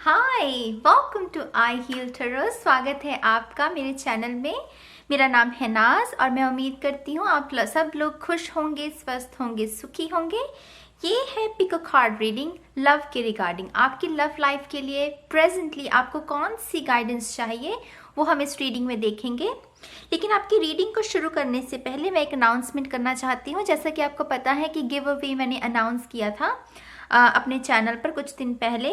Hi, welcome to I heal tarot. स्वागत है आपका मेरे चैनल में। मेरा नाम है नाज और मैं उम्मीद करती हूँ आप सब लोग खुश होंगे, स्वस्थ होंगे, सुखी होंगे। ये है pick a card reading love के रिगार्डिंग। आपकी लव लाइफ के लिए प्रेजेंटली आपको कौन सी गाइडेंस चाहिए वो हम इस रीडिंग में देखेंगे। लेकिन आपकी रीडिंग को शुरू करने से पहले मैं एक अनाउंसमेंट करना चाहती हूँ। जैसा कि आपको पता है कि गिव अवे मैंने अनाउंस किया था अपने चैनल पर कुछ दिन पहले,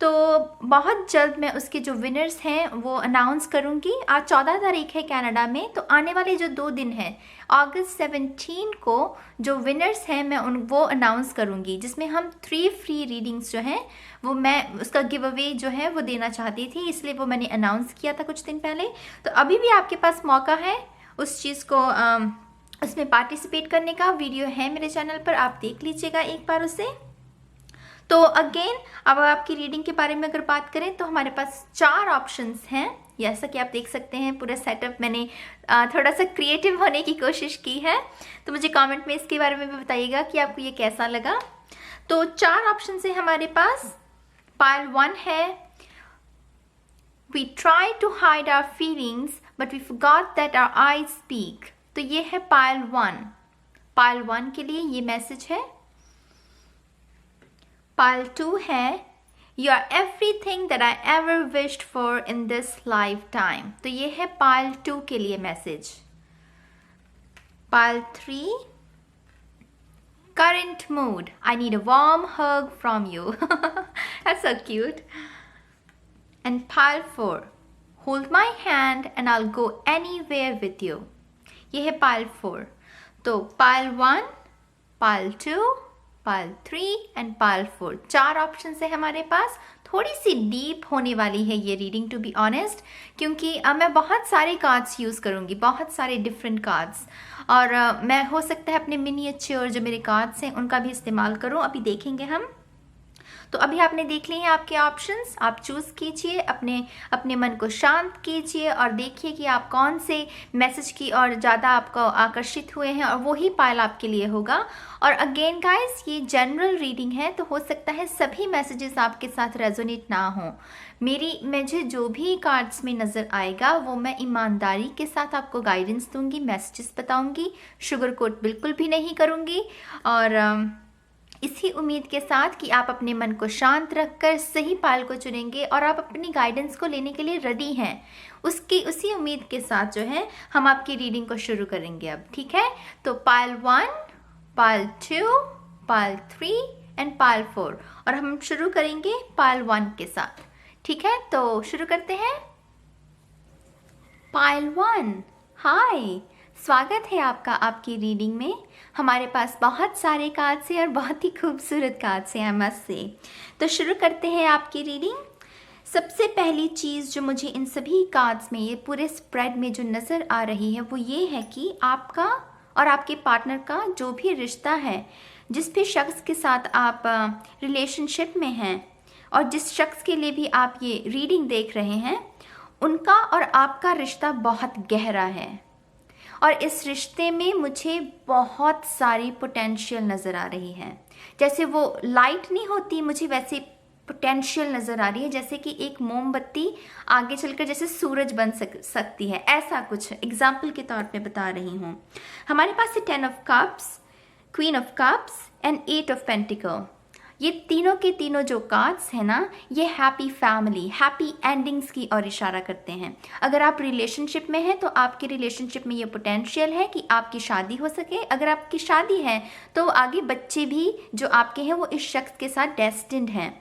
तो बहुत जल्द मैं उसके जो विनर्स हैं वो अनाउंस करूंगी। आज 14 तारीख है कनाडा में, तो आने वाले जो 2 दिन हैं अगस्त 17 को जो विनर्स हैं मैं वो अनाउंस करूंगी, जिसमें हम 3 फ्री रीडिंग्स जो हैं वो मैं उसका गिव अवे जो है वो देना चाहती थी, इसलिए वो मैंने अनाउंस किया था कुछ दिन पहले। तो अभी भी आपके पास मौका है उस चीज़ को उसमें पार्टिसिपेट करने का। वीडियो है मेरे चैनल पर, आप देख लीजिएगा एक बार उसे। तो अगेन अब आपकी रीडिंग के बारे में अगर बात करें तो हमारे पास 4 ऑप्शंस हैं। जैसा कि आप देख सकते हैं पूरा सेटअप मैंने थोड़ा सा क्रिएटिव होने की कोशिश की है, तो मुझे कमेंट में इसके बारे में भी बताइएगा कि आपको ये कैसा लगा। तो 4 ऑप्शन है हमारे पास। पाइल 1 है We try to hide our feelings but we forgot that our eyes speak। तो ये है पाइल 1। पाइल 1 के लिए ये मैसेज है। पाइल 2 है You are everything that I ever wished for in this lifetime। तो ये है पाइल 2 के लिए message. Pile 3 Current mood, I need a warm hug from you। That's so cute। And pile 4 Hold my hand and I'll go anywhere with you। ये है pile 4। तो pile 1, pile 2, pile 3 and pile 4 4 option है हमारे पास। थोड़ी सी deep होने वाली है ये रीडिंग टू बी ऑनेस्ट, क्योंकि मैं बहुत सारे कार्ड्स यूज़ करूँगी, बहुत सारे डिफरेंट कार्ड्स, और मैं हो सकता है अपने मिनिएचर जो मेरे कार्ड्स हैं उनका भी इस्तेमाल करूँ। अभी देखेंगे हम। तो अभी आपने देख लिए हैं आपके ऑप्शंस, आप चूज़ कीजिए, अपने मन को शांत कीजिए और देखिए कि आप कौन से मैसेज की और ज़्यादा आपको आकर्षित हुए हैं, और वही पाइल आपके लिए होगा। और अगेन गाइस, ये जनरल रीडिंग है, तो हो सकता है सभी मैसेजेस आपके साथ रेजोनेट ना हो। मुझे जो भी कार्ड्स में नज़र आएगा वो मैं ईमानदारी के साथ आपको गाइडेंस दूंगी, मैसेजेस बताऊंगी, शुगर कोट बिल्कुल भी नहीं करूँगी। और इसी उम्मीद के साथ कि आप अपने मन को शांत रखकर सही पाइल को चुनेंगे और आप अपनी गाइडेंस को लेने के लिए रेडी हैं, उसी उम्मीद के साथ जो है हम आपकी रीडिंग को शुरू करेंगे अब। ठीक है, तो pile 1, pile 2, pile 3 and pile 4, और हम शुरू करेंगे पाइल 1 के साथ। ठीक है, तो शुरू करते हैं। पाइल 1, हाय, स्वागत है आपका आपकी रीडिंग में। हमारे पास बहुत सारे कार्ड्स हैं और बहुत ही खूबसूरत कार्ड्स हैं, आई मस्ट से। तो शुरू करते हैं आपकी रीडिंग। सबसे पहली चीज़ जो मुझे इन सभी कार्ड्स में, ये पूरे स्प्रेड में जो नज़र आ रही है वो ये है कि आपका और आपके पार्टनर का जो भी रिश्ता है, जिस भी शख्स के साथ आप रिलेशनशिप में हैं और जिस शख्स के लिए भी आप ये रीडिंग देख रहे हैं, उनका और आपका रिश्ता बहुत गहरा है। और इस रिश्ते में मुझे बहुत सारी पोटेंशियल नज़र आ रही है। जैसे वो लाइट नहीं होती, मुझे वैसे पोटेंशियल नज़र आ रही है, जैसे कि एक मोमबत्ती आगे चलकर जैसे सूरज बन सकती है, ऐसा कुछ एग्जाम्पल के तौर पे बता रही हूँ। हमारे पास है 10 of cups, queen of cups and 8 of pentacle. ये तीनों के तीनों जो कार्ड्स हैं ना, ये हैप्पी फैमिली, हैप्पी एंडिंग्स की ओर इशारा करते हैं। अगर आप रिलेशनशिप में हैं तो आपके रिलेशनशिप में ये पोटेंशियल है कि आपकी शादी हो सके। अगर आपकी शादी है तो आगे बच्चे भी जो आपके हैं वो इस शख्स के साथ डेस्टिन्ड हैं।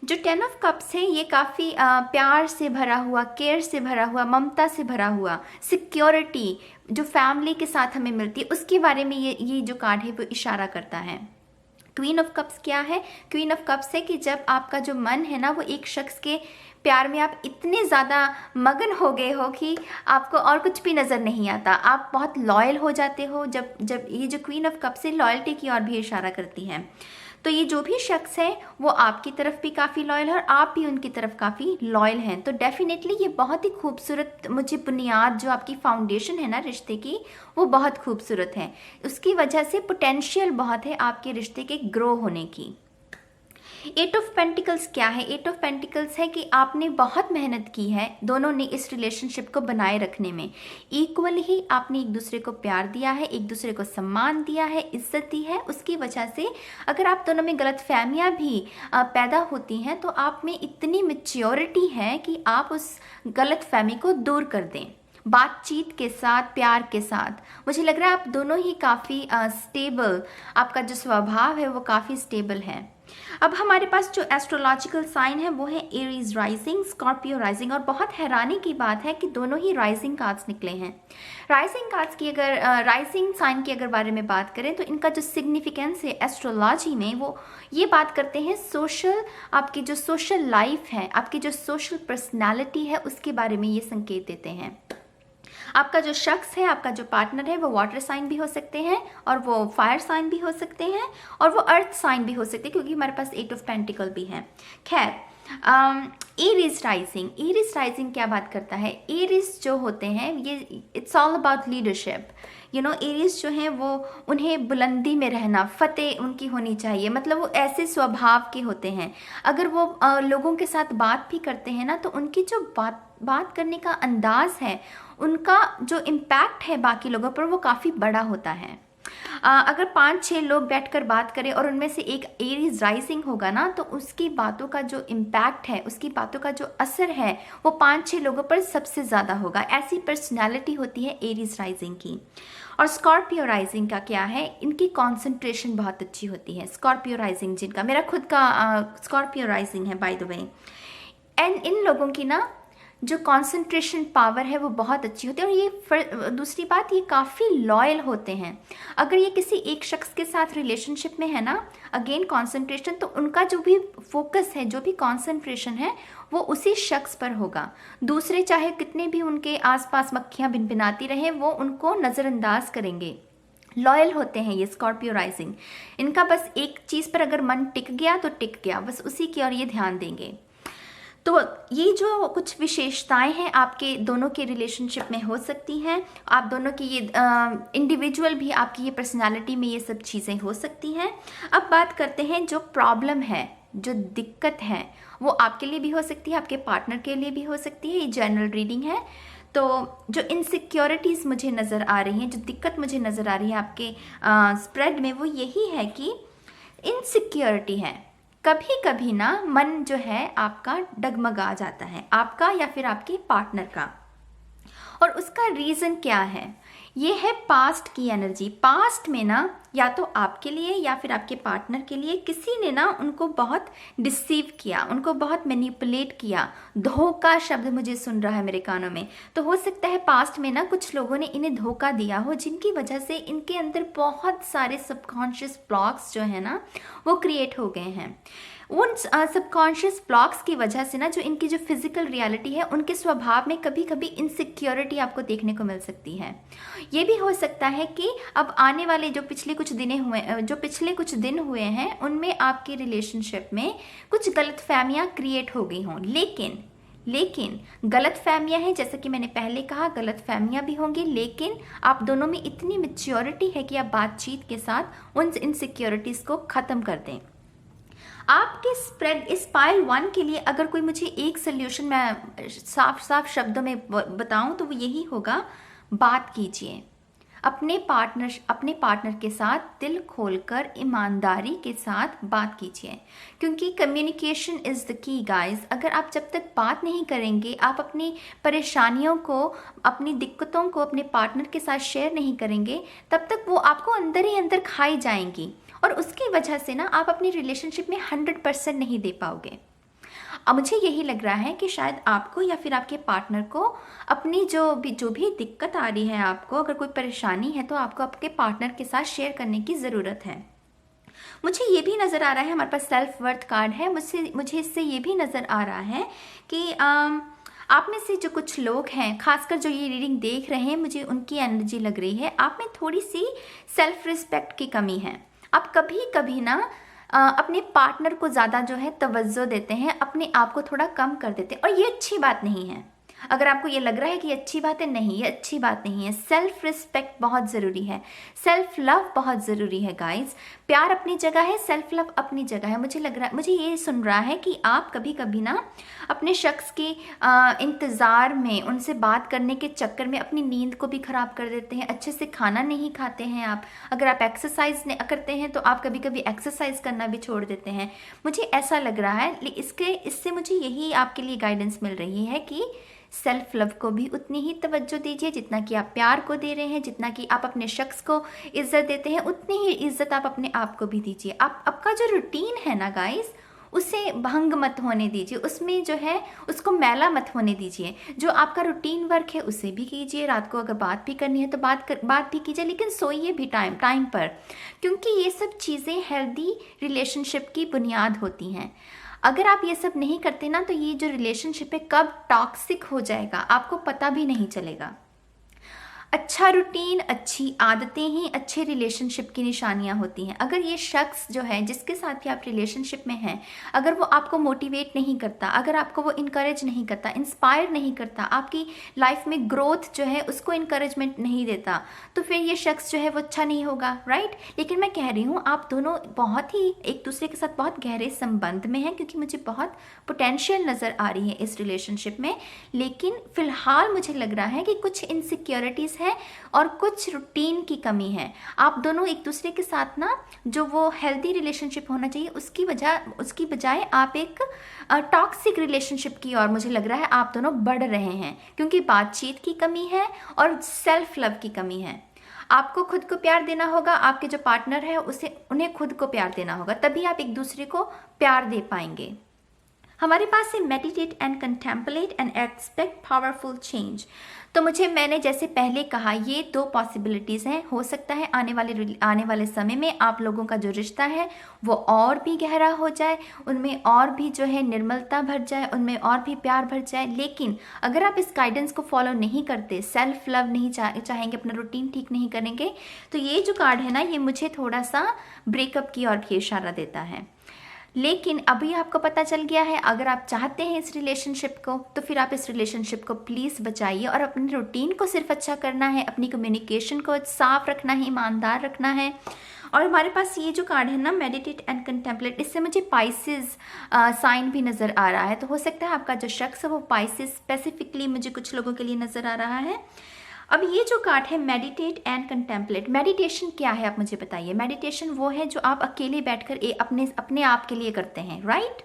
जो 10 ऑफ कप्स है ये काफ़ी प्यार से भरा हुआ, केयर से भरा हुआ, ममता से भरा हुआ, सिक्योरिटी जो फैमिली के साथ हमें मिलती है उसके बारे में ये जो कार्ड है वो इशारा करता है। क्वीन ऑफ कप्स क्या है? क्वीन ऑफ कप्स है कि जब आपका जो मन है ना वो एक शख्स के प्यार में आप इतने ज़्यादा मगन हो गए हो कि आपको और कुछ भी नज़र नहीं आता, आप बहुत लॉयल हो जाते हो। जब ये जो क्वीन ऑफ कप्स है लॉयल्टी की ओर भी इशारा करती है। तो ये जो भी शख्स है वो आपकी तरफ भी काफ़ी लॉयल है और आप भी उनकी तरफ काफ़ी लॉयल हैं। तो डेफिनेटली ये बहुत ही खूबसूरत, मुझे बुनियाद जो आपकी फाउंडेशन है ना रिश्ते की वो बहुत खूबसूरत है। उसकी वजह से पोटेंशियल बहुत है आपके रिश्ते के ग्रो होने की। एट ऑफ पेंटिकल्स क्या है? एट ऑफ पेंटिकल्स है कि आपने बहुत मेहनत की है दोनों ने इस रिलेशनशिप को बनाए रखने में। इक्वल ही आपने एक दूसरे को प्यार दिया है, एक दूसरे को सम्मान दिया है, इज्जत दी है। उसकी वजह से अगर आप दोनों में गलतफहमियां भी पैदा होती हैं तो आप में इतनी मैच्योरिटी है कि आप उस गलतफहमी को दूर कर दें बातचीत के साथ, प्यार के साथ। मुझे लग रहा है आप दोनों ही काफ़ी स्टेबल, आपका जो स्वभाव है वो काफ़ी स्टेबल है। अब हमारे पास जो एस्ट्रोलॉजिकल साइन है वो है एरीज राइजिंग, स्कॉर्पियो राइजिंग, और बहुत हैरानी की बात है कि दोनों ही राइजिंग कार्ड्स निकले हैं। राइजिंग कार्ड्स की अगर राइजिंग साइन की अगर बारे में बात करें तो इनका जो सिग्निफिकेंस है एस्ट्रोलॉजी में वो ये बात करते हैं सोशल, आपकी जो सोशल लाइफ है, आपकी जो सोशल पर्सनैलिटी है उसके बारे में ये संकेत देते हैं। आपका जो शख्स है, आपका जो पार्टनर है वो वाटर साइन भी हो सकते हैं और वो फायर साइन भी हो सकते हैं और वो अर्थ साइन भी हो सकते हैं, क्योंकि हमारे पास एट ऑफ पेंटिकल भी है। खैर, एरीज राइजिंग, एरीज राइजिंग क्या बात करता है? एरीज जो होते हैं ये it's all about leadership. You know, Aries जो हैं वो, उन्हें बुलंदी में रहना, फतेह उनकी होनी चाहिए, मतलब वो ऐसे स्वभाव के होते हैं। अगर वो लोगों के साथ बात भी करते हैं ना तो उनकी जो बात करने का अंदाज है, उनका जो इम्पैक्ट है बाकी लोगों पर वो काफ़ी बड़ा होता है। अगर 5-6 लोग बैठकर बात करें और उनमें से एक एरीज राइजिंग होगा ना तो उसकी बातों का जो इम्पैक्ट है, उसकी बातों का जो असर है वो 5-6 लोगों पर सबसे ज़्यादा होगा। ऐसी पर्सनैलिटी होती है एरीज राइजिंग की। और स्कॉर्पियो राइजिंग का क्या है? इनकी कॉन्सेंट्रेशन बहुत अच्छी होती है। स्कॉर्पियो राइजिंग जिनका, मेरा खुद का स्कॉर्पियो राइजिंग है by the way, and in लोगों की ना जो कंसंट्रेशन पावर है वो बहुत अच्छी होती है। और ये दूसरी बात, ये काफ़ी लॉयल होते हैं। अगर ये किसी एक शख्स के साथ रिलेशनशिप में है ना, अगेन कंसंट्रेशन, तो उनका जो भी फोकस है, जो भी कंसंट्रेशन है वो उसी शख्स पर होगा। दूसरे चाहे कितने भी उनके आसपास मक्खियाँ भिनभिनाती रहें, वो उनको नज़रअंदाज करेंगे। लॉयल होते हैं ये स्कॉर्पियो राइजिंग। इनका बस एक चीज़ पर अगर मन टिक गया तो टिक गया, बस उसी की ओर ये ध्यान देंगे। तो ये जो कुछ विशेषताएं हैं आपके दोनों के रिलेशनशिप में हो सकती हैं। आप दोनों की ये इंडिविजुअल भी, आपकी ये पर्सनालिटी में ये सब चीज़ें हो सकती हैं। अब बात करते हैं जो प्रॉब्लम है, जो दिक्कत है, वो आपके लिए भी हो सकती है, आपके पार्टनर के लिए भी हो सकती है। ये जनरल रीडिंग है। तो जो इनसिक्योरिटीज़ मुझे नज़र आ रही हैं, जो दिक्कत मुझे नज़र आ रही है आपके स्प्रेड में, वो यही है कि इनसिक्योरिटी है। कभी कभी ना मन जो है आपका डगमगा जाता है, आपका या फिर आपके पार्टनर का। और उसका रीज़न क्या है? ये है पास्ट की एनर्जी। पास्ट में ना या तो आपके लिए या फिर आपके पार्टनर के लिए किसी ने ना उनको बहुत डिसीव किया, उनको बहुत मैनिपुलेट किया। धोखा शब्द मुझे सुन रहा है मेरे कानों में। तो हो सकता है पास्ट में ना कुछ लोगों ने इन्हें धोखा दिया हो, जिनकी वजह से इनके अंदर बहुत सारे सबकॉन्शियस ब्लॉक्स जो है ना वो क्रिएट हो गए हैं। उन सबकॉन्शियस ब्लॉक्स की वजह से ना जो इनकी जो फिजिकल रियलिटी है, उनके स्वभाव में कभी कभी इनसिक्योरिटी आपको देखने को मिल सकती है। ये भी हो सकता है कि अब आने वाले जो पिछले कुछ दिन हुए हैं उनमें आपकी रिलेशनशिप में कुछ गलतफहमियां क्रिएट हो गई हों। लेकिन गलतफहमियां हैं, जैसा कि मैंने पहले कहा, गलतफहमियां भी होंगी, लेकिन आप दोनों में इतनी मैच्योरिटी है कि आप बातचीत के साथ उन इनसिक्योरिटीज़ को ख़त्म कर दें। आपके स्प्रेड इस पाइल 1 के लिए अगर कोई मुझे एक सोल्यूशन मैं साफ शब्दों में बताऊं तो वो यही होगा, बात कीजिए अपने पार्टनर के साथ, दिल खोलकर ईमानदारी के साथ बात कीजिए, क्योंकि communication is the key guys. अगर आप जब तक बात नहीं करेंगे, आप अपनी परेशानियों को, अपनी दिक्कतों को अपने पार्टनर के साथ शेयर नहीं करेंगे, तब तक वो आपको अंदर ही अंदर खाई जाएंगी और उसकी वजह से ना आप अपनी रिलेशनशिप में 100% नहीं दे पाओगे। अब मुझे यही लग रहा है कि शायद आपको या फिर आपके पार्टनर को अपनी जो भी दिक्कत आ रही है, आपको अगर कोई परेशानी है तो आपको आपके पार्टनर के साथ शेयर करने की ज़रूरत है। मुझे ये भी नज़र आ रहा है, हमारे पास सेल्फ वर्थ कार्ड है, मुझे इससे ये भी नज़र आ रहा है कि आप में से जो कुछ लोग हैं, खासकर जो ये रीडिंग देख रहे हैं, मुझे उनकी एनर्जी लग रही है आप में थोड़ी सी सेल्फ रिस्पेक्ट की कमी है। आप कभी ना अपने पार्टनर को ज़्यादा जो है तवज्जो देते हैं, अपने आप को थोड़ा कम कर देते हैं, और ये अच्छी बात नहीं है। अगर आपको ये लग रहा है कि ये अच्छी बात है, नहीं, ये अच्छी बात नहीं है। सेल्फ रिस्पेक्ट बहुत ज़रूरी है, सेल्फ लव बहुत ज़रूरी है गाइस। प्यार अपनी जगह है, सेल्फ लव अपनी जगह है। मुझे लग रहा है, मुझे ये सुन रहा है कि आप कभी कभी ना अपने शख्स के इंतज़ार में, उनसे बात करने के चक्कर में अपनी नींद को भी ख़राब कर देते हैं, अच्छे से खाना नहीं खाते हैं आप। अगर आप एक्सरसाइज करते हैं तो आप कभी कभी एक्सरसाइज करना भी छोड़ देते हैं। मुझे ऐसा लग रहा है, इससे मुझे यही आपके लिए गाइडेंस मिल रही है कि सेल्फ लव को भी उतनी ही तवज्जो दीजिए जितना कि आप प्यार को दे रहे हैं, जितना कि आप अपने शख्स को इज्जत देते हैं, उतनी ही इज्जत आप अपने आप को भी दीजिए। आप आपका जो रूटीन है ना गाइस, उसे भंग मत होने दीजिए, उसमें जो है उसको मैला मत होने दीजिए। जो आपका रूटीन वर्क है उसे भी कीजिए, रात को अगर बात भी करनी है तो बात भी कीजिए, लेकिन सोइए भी टाइम पर, क्योंकि ये सब चीज़ें हेल्दी रिलेशनशिप की बुनियाद होती हैं। अगर आप ये सब नहीं करते ना, तो ये जो रिलेशनशिप है कब टॉक्सिक हो जाएगा आपको पता भी नहीं चलेगा। अच्छा रूटीन, अच्छी आदतें ही अच्छे रिलेशनशिप की निशानियां होती हैं। अगर ये शख्स जो है जिसके साथ भी आप रिलेशनशिप में हैं, अगर वो आपको मोटिवेट नहीं करता, अगर आपको वो इनकरेज नहीं करता, इंस्पायर नहीं करता, आपकी लाइफ में ग्रोथ जो है उसको इनकरेजमेंट नहीं देता, तो फिर ये शख्स जो है वो अच्छा नहीं होगा, राइट। लेकिन मैं कह रही हूँ आप दोनों बहुत ही एक दूसरे के साथ बहुत गहरे संबंध में हैं, क्योंकि मुझे बहुत पोटेंशियल नज़र आ रही है इस रिलेशनशिप में। लेकिन फिलहाल मुझे लग रहा है कि कुछ इनसिक्योरिटीज़ है और कुछ रूटीन की कमी है। आप दोनों एक दूसरे के साथ ना, जो वो हेल्दी रिलेशनशिप होना चाहिए उसकी बजाय आप एक टॉक्सिक रिलेशनशिप की ओर मुझे लग रहा है आप दोनों बढ़ रहे हैं, क्योंकि बातचीत की कमी है और सेल्फ लव की कमी है। आपको खुद को प्यार देना होगा, आपके जो पार्टनर है उन्हें खुद को प्यार देना होगा, तभी आप एक दूसरे को प्यार दे पाएंगे। हमारे पास है meditate and contemplate and expect powerful change. तो मैंने जैसे पहले कहा, ये दो पॉसिबिलिटीज़ हैं। हो सकता है आने वाले समय में आप लोगों का जो रिश्ता है वो और भी गहरा हो जाए, उनमें और भी जो है निर्मलता भर जाए, उनमें और भी प्यार भर जाए। लेकिन अगर आप इस गाइडेंस को फॉलो नहीं करते, सेल्फ लव नहीं चाहेंगे, अपना रूटीन ठीक नहीं करेंगे, तो ये जो कार्ड है ना, ये मुझे थोड़ा सा ब्रेकअप की ओर भी इशारा देता है। लेकिन अभी आपको पता चल गया है, अगर आप चाहते हैं इस रिलेशनशिप को, तो फिर आप इस रिलेशनशिप को प्लीज़ बचाइए और अपने रूटीन को सिर्फ अच्छा करना है, अपनी कम्युनिकेशन को साफ रखना है, ईमानदार रखना है। और हमारे पास ये जो कार्ड है ना, मेडिटेट एंड कंटेम्पलेट, इससे मुझे पाइसेस साइन भी नज़र आ रहा है। तो हो सकता है आपका जो शख्स है वो पाइसेस स्पेसिफिकली मुझे कुछ लोगों के लिए नज़र आ रहा है। अब ये जो कार्ड है मेडिटेट एंड कंटेम्पलेट, मेडिटेशन क्या है आप मुझे बताइए। मेडिटेशन वो है जो आप अकेले बैठकर अपने आप के लिए करते हैं, राइट।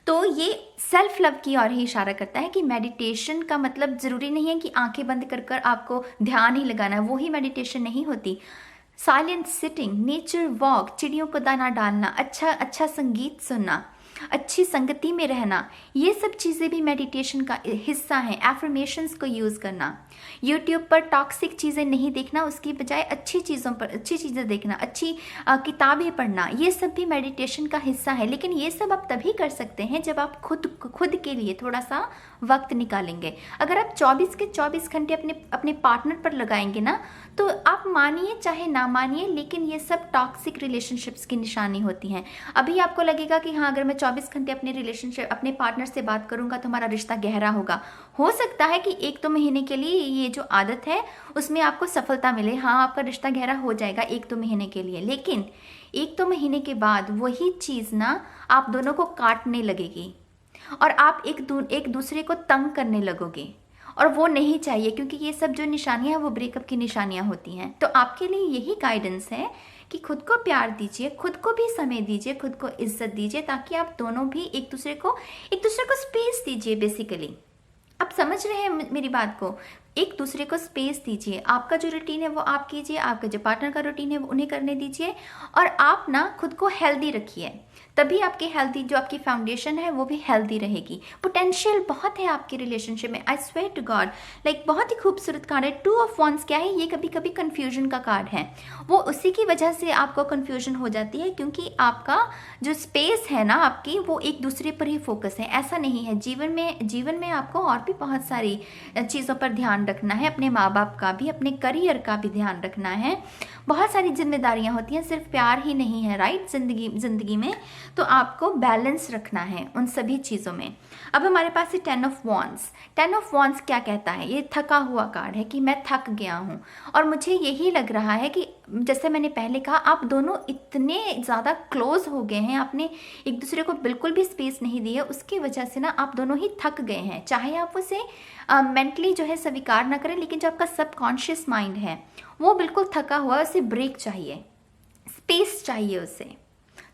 तो ये सेल्फ लव की ओर ही इशारा करता है कि मेडिटेशन का मतलब ज़रूरी नहीं है कि आंखें बंद कर आपको ध्यान ही लगाना है, वो ही मेडिटेशन नहीं होती। साइलेंट सिटिंग, नेचर वॉक, चिड़ियों को दाना डालना, अच्छा संगीत सुनना, अच्छी संगति में रहना, ये सब चीज़ें भी मेडिटेशन का हिस्सा हैं। एफर्मेशंस को यूज़ करना, यूट्यूब पर टॉक्सिक चीज़ें नहीं देखना, उसकी बजाय अच्छी चीज़ें देखना, अच्छी किताबें पढ़ना, ये सब भी मेडिटेशन का हिस्सा है। लेकिन ये सब आप तभी कर सकते हैं जब आप खुद के लिए थोड़ा सा वक्त निकालेंगे। अगर आप 24 के 24 घंटे अपने पार्टनर पर लगाएंगे ना, तो आप मानिए चाहे ना मानिए, लेकिन ये सब टॉक्सिक रिलेशनशिप्स की निशानी होती हैं। अभी आपको लगेगा कि हाँ, अगर मैं 24 घंटे अपने पार्टनर से बात करूंगा तो हमारा रिश्ता गहरा होगा। हो सकता है कि 1-2 महीने के लिए ये जो आदत है उसमें आपको सफलता मिले, हाँ आपका रिश्ता गहरा हो जाएगा 1-2 महीने के लिए। लेकिन 1-2 महीने के बाद वही चीज़ ना आप दोनों को काटने लगेगी और आप एक दूसरे को तंग करने लगोगे, और वो नहीं चाहिए, क्योंकि ये सब जो निशानियां हैं वो ब्रेकअप की निशानियां होती हैं। तो आपके लिए यही गाइडेंस है कि खुद को प्यार दीजिए, खुद को भी समय दीजिए, खुद को इज्जत दीजिए, ताकि आप दोनों भी एक दूसरे को स्पेस दीजिए। बेसिकली आप समझ रहे हैं मेरी बात को, एक दूसरे को स्पेस दीजिए। आपका जो रूटीन है वो आप कीजिए, आपका जो पार्टनर का रूटीन है वो उन्हें करने दीजिए, और आप ना खुद को हेल्दी रखिए, तभी आपकी हेल्दी जो आपकी फाउंडेशन है वो भी हेल्दी रहेगी। पोटेंशियल बहुत है आपकी रिलेशनशिप में, I swear to God. Like बहुत ही खूबसूरत कार्ड है। 2 ऑफ वॉन्ड्स क्या है, ये कभी कभी कन्फ्यूजन का कार्ड है। वो उसी की वजह से आपको कन्फ्यूजन हो जाती है, क्योंकि आपका जो स्पेस है ना आपकी, वो एक दूसरे पर ही फोकस है। ऐसा नहीं है, जीवन में आपको और भी बहुत सारी चीज़ों पर ध्यान ध्यान रखना है, अपने माँ बाप का भी, अपने करियर का भी ध्यान रखना है। बहुत सारी जिम्मेदारियां होती हैं, सिर्फ प्यार ही नहीं है, राइट, जिंदगी में। तो आपको बैलेंस रखना है उन सभी चीज़ों में। अब हमारे पास है 10 ऑफ वॉन्ड्स। 10 ऑफ वॉन्ड्स क्या कहता है? ये थका हुआ कार्ड है कि मैं थक गया हूँ, और मुझे यही लग रहा है कि जैसे मैंने पहले कहा, आप दोनों इतने ज़्यादा क्लोज हो गए हैं, आपने एक दूसरे को बिल्कुल भी स्पेस नहीं दी है, उसकी वजह से ना आप दोनों ही थक गए हैं। चाहे आप उसे मेंटली जो है स्वीकार ना करें, लेकिन जो आपका सबकॉन्शियस माइंड है वो बिल्कुल थका हुआ है, उसे ब्रेक चाहिए, स्पेस चाहिए उसे।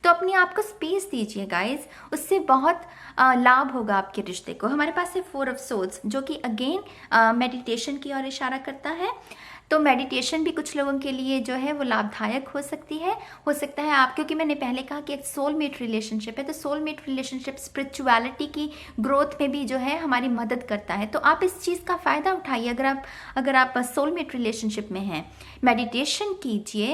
तो अपने आप को स्पेस दीजिए गाइज, उससे बहुत लाभ होगा आपके रिश्ते को। हमारे पास है 4 ऑफ सोर्ड्स, जो कि अगेन मेडिटेशन की ओर इशारा करता है। तो मेडिटेशन भी कुछ लोगों के लिए जो है वो लाभदायक हो सकती है। हो सकता है आप, क्योंकि मैंने पहले कहा कि एक सोलमेट रिलेशनशिप है, तो सोलमेट रिलेशनशिप स्पिरिचुअलिटी की ग्रोथ में भी जो है हमारी मदद करता है। तो आप इस चीज़ का फ़ायदा उठाइए अगर आप सोलमेट रिलेशनशिप में हैं। मेडिटेशन कीजिए,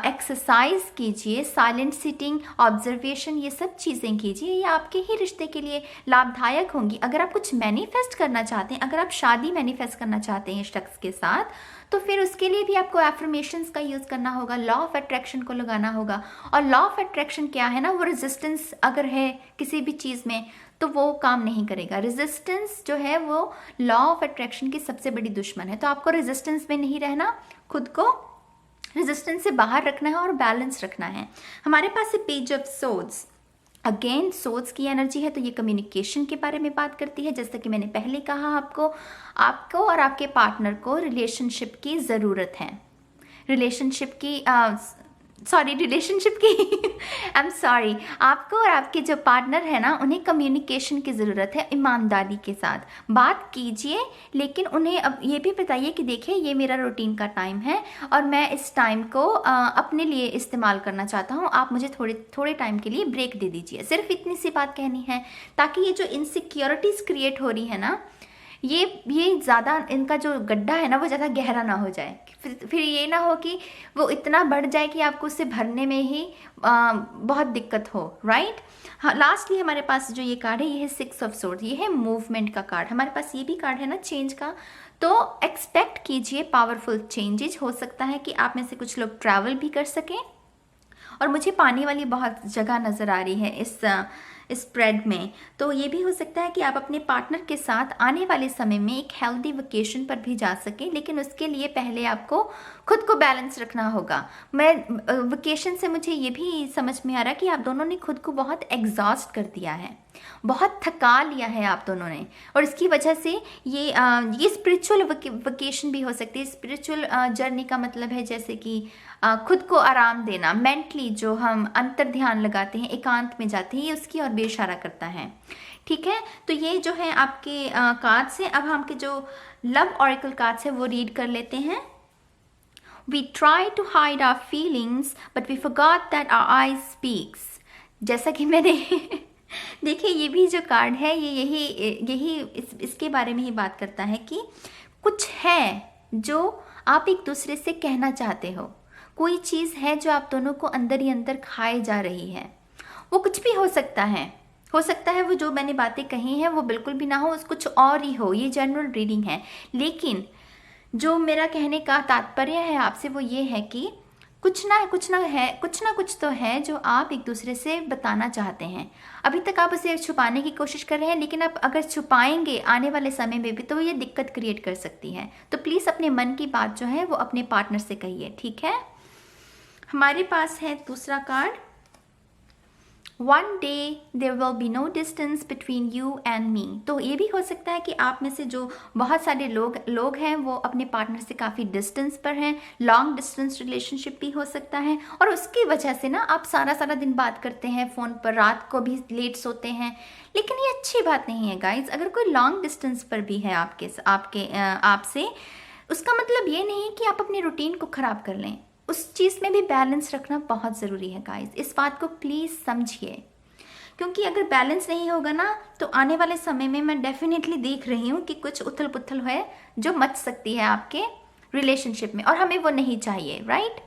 एक्सरसाइज कीजिए, साइलेंट सिटिंग, ऑब्जर्वेशन, ये सब चीज़ें कीजिए, ये आपके ही रिश्ते के लिए लाभदायक होंगी। अगर आप कुछ मैनिफेस्ट करना चाहते हैं, अगर आप शादी मैनिफेस्ट करना चाहते हैं इस शख्स के साथ, तो फिर उसके लिए भी आपको एफर्मेशंस का यूज़ करना होगा, लॉ ऑफ अट्रैक्शन को लगाना होगा। और लॉ ऑफ अट्रैक्शन क्या है ना, वो रेजिस्टेंस अगर है किसी भी चीज़ में तो वो काम नहीं करेगा। रेजिस्टेंस जो है वो लॉ ऑफ अट्रैक्शन की सबसे बड़ी दुश्मन है। तो आपको रेजिस्टेंस में नहीं रहना, खुद को रेजिस्टेंस से बाहर रखना है और बैलेंस रखना है। हमारे पास है page of swords. Again swords की एनर्जी है, तो ये कम्युनिकेशन के बारे में बात करती है। जैसा कि मैंने पहले कहा, आपको और आपके पार्टनर को रिलेशनशिप की ज़रूरत है, रिलेशनशिप की आई एम सॉरी, आपको और आपके जो पार्टनर है ना, उन्हें कम्युनिकेशन की ज़रूरत है। ईमानदारी के साथ बात कीजिए, लेकिन उन्हें अब ये भी बताइए कि देखिए ये मेरा रूटीन का टाइम है और मैं इस टाइम को अपने लिए इस्तेमाल करना चाहता हूँ, आप मुझे थोड़े टाइम के लिए ब्रेक दे दीजिए। सिर्फ इतनी सी बात कहनी है, ताकि ये जो इनसिक्योरिटीज़ क्रिएट हो रही है ना, ये ज़्यादा, इनका जो गड्ढा है ना वो ज़्यादा गहरा ना हो जाए। फिर ये ना हो कि वो इतना बढ़ जाए कि आपको उससे भरने में ही बहुत दिक्कत हो, राइट। हाँ, लास्टली हमारे पास जो ये कार्ड है, ये है 6 ऑफ सोर्ड्स। ये है मूवमेंट का कार्ड। हमारे पास ये भी कार्ड है ना चेंज का, तो एक्सपेक्ट कीजिए पावरफुल चेंजेस। हो सकता है कि आप में से कुछ लोग ट्रैवल भी कर सकें। और मुझे पानी वाली बहुत जगह नज़र आ रही है इस स्प्रेड में, तो ये भी हो सकता है कि आप अपने पार्टनर के साथ आने वाले समय में एक हेल्दी वेकेशन पर भी जा सकें, लेकिन उसके लिए पहले आपको खुद को बैलेंस रखना होगा। वेकेशन से मुझे ये भी समझ में आ रहा है कि आप दोनों ने खुद को बहुत एग्जॉस्ट कर दिया है, बहुत थका लिया है आप दोनों ने, और इसकी वजह से ये स्पिरिचुअल वेकेशन भी हो सकती है। स्पिरिचुअल जर्नी का मतलब है जैसे कि खुद को आराम देना, मेंटली जो हम अंतर ध्यान लगाते हैं, एकांत में जाते हैं, ये उसकी ओर भी इशारा करता है। ठीक है, तो ये जो है आपके कार्ड्स हैं। अब हम के जो लव ऑरेकल कार्ड्स है वो रीड कर लेते हैं। We try to hide our feelings, but we forgot that our eyes speaks. जैसा कि मैंने देखिए, ये भी जो कार्ड है ये यही इसके बारे में ही बात करता है कि कुछ है जो आप एक दूसरे से कहना चाहते हो, कोई चीज़ है जो आप दोनों को अंदर ही अंदर खाए जा रही है। वो कुछ भी हो सकता है वो जो मैंने बातें कही हैं वो बिल्कुल भी ना हो, उस कुछ और ही हो। ये जनरल रीडिंग है, लेकिन जो मेरा कहने का तात्पर्य है आपसे वो ये है कि कुछ ना कुछ तो है जो आप एक दूसरे से बताना चाहते हैं। अभी तक आप उसे छुपाने की कोशिश कर रहे हैं, लेकिन आप अगर छुपाएंगे आने वाले समय में भी तो ये दिक्कत क्रिएट कर सकती है। तो प्लीज़ अपने मन की बात जो है वो अपने पार्टनर से कहिए, ठीक है। हमारे पास है दूसरा card, One day there will be no distance between you and me। तो ये भी हो सकता है कि आप में से जो बहुत सारे लोग हैं वो अपने पार्टनर से काफ़ी डिस्टेंस पर हैं, लॉन्ग डिस्टेंस रिलेशनशिप भी हो सकता है, और उसकी वजह से ना आप सारा दिन बात करते हैं फ़ोन पर, रात को भी लेट सोते हैं। लेकिन ये अच्छी बात नहीं है गाइज। अगर कोई लॉन्ग डिस्टेंस पर भी है आपसे, उसका मतलब ये नहीं कि आप अपने रूटीन को ख़राब कर लें। उस चीज़ में भी बैलेंस रखना बहुत ज़रूरी है गाइस, इस बात को प्लीज़ समझिए, क्योंकि अगर बैलेंस नहीं होगा ना तो आने वाले समय में मैं डेफिनेटली देख रही हूँ कि कुछ उथल पुथल है जो मच सकती है आपके रिलेशनशिप में, और हमें वो नहीं चाहिए, राइट।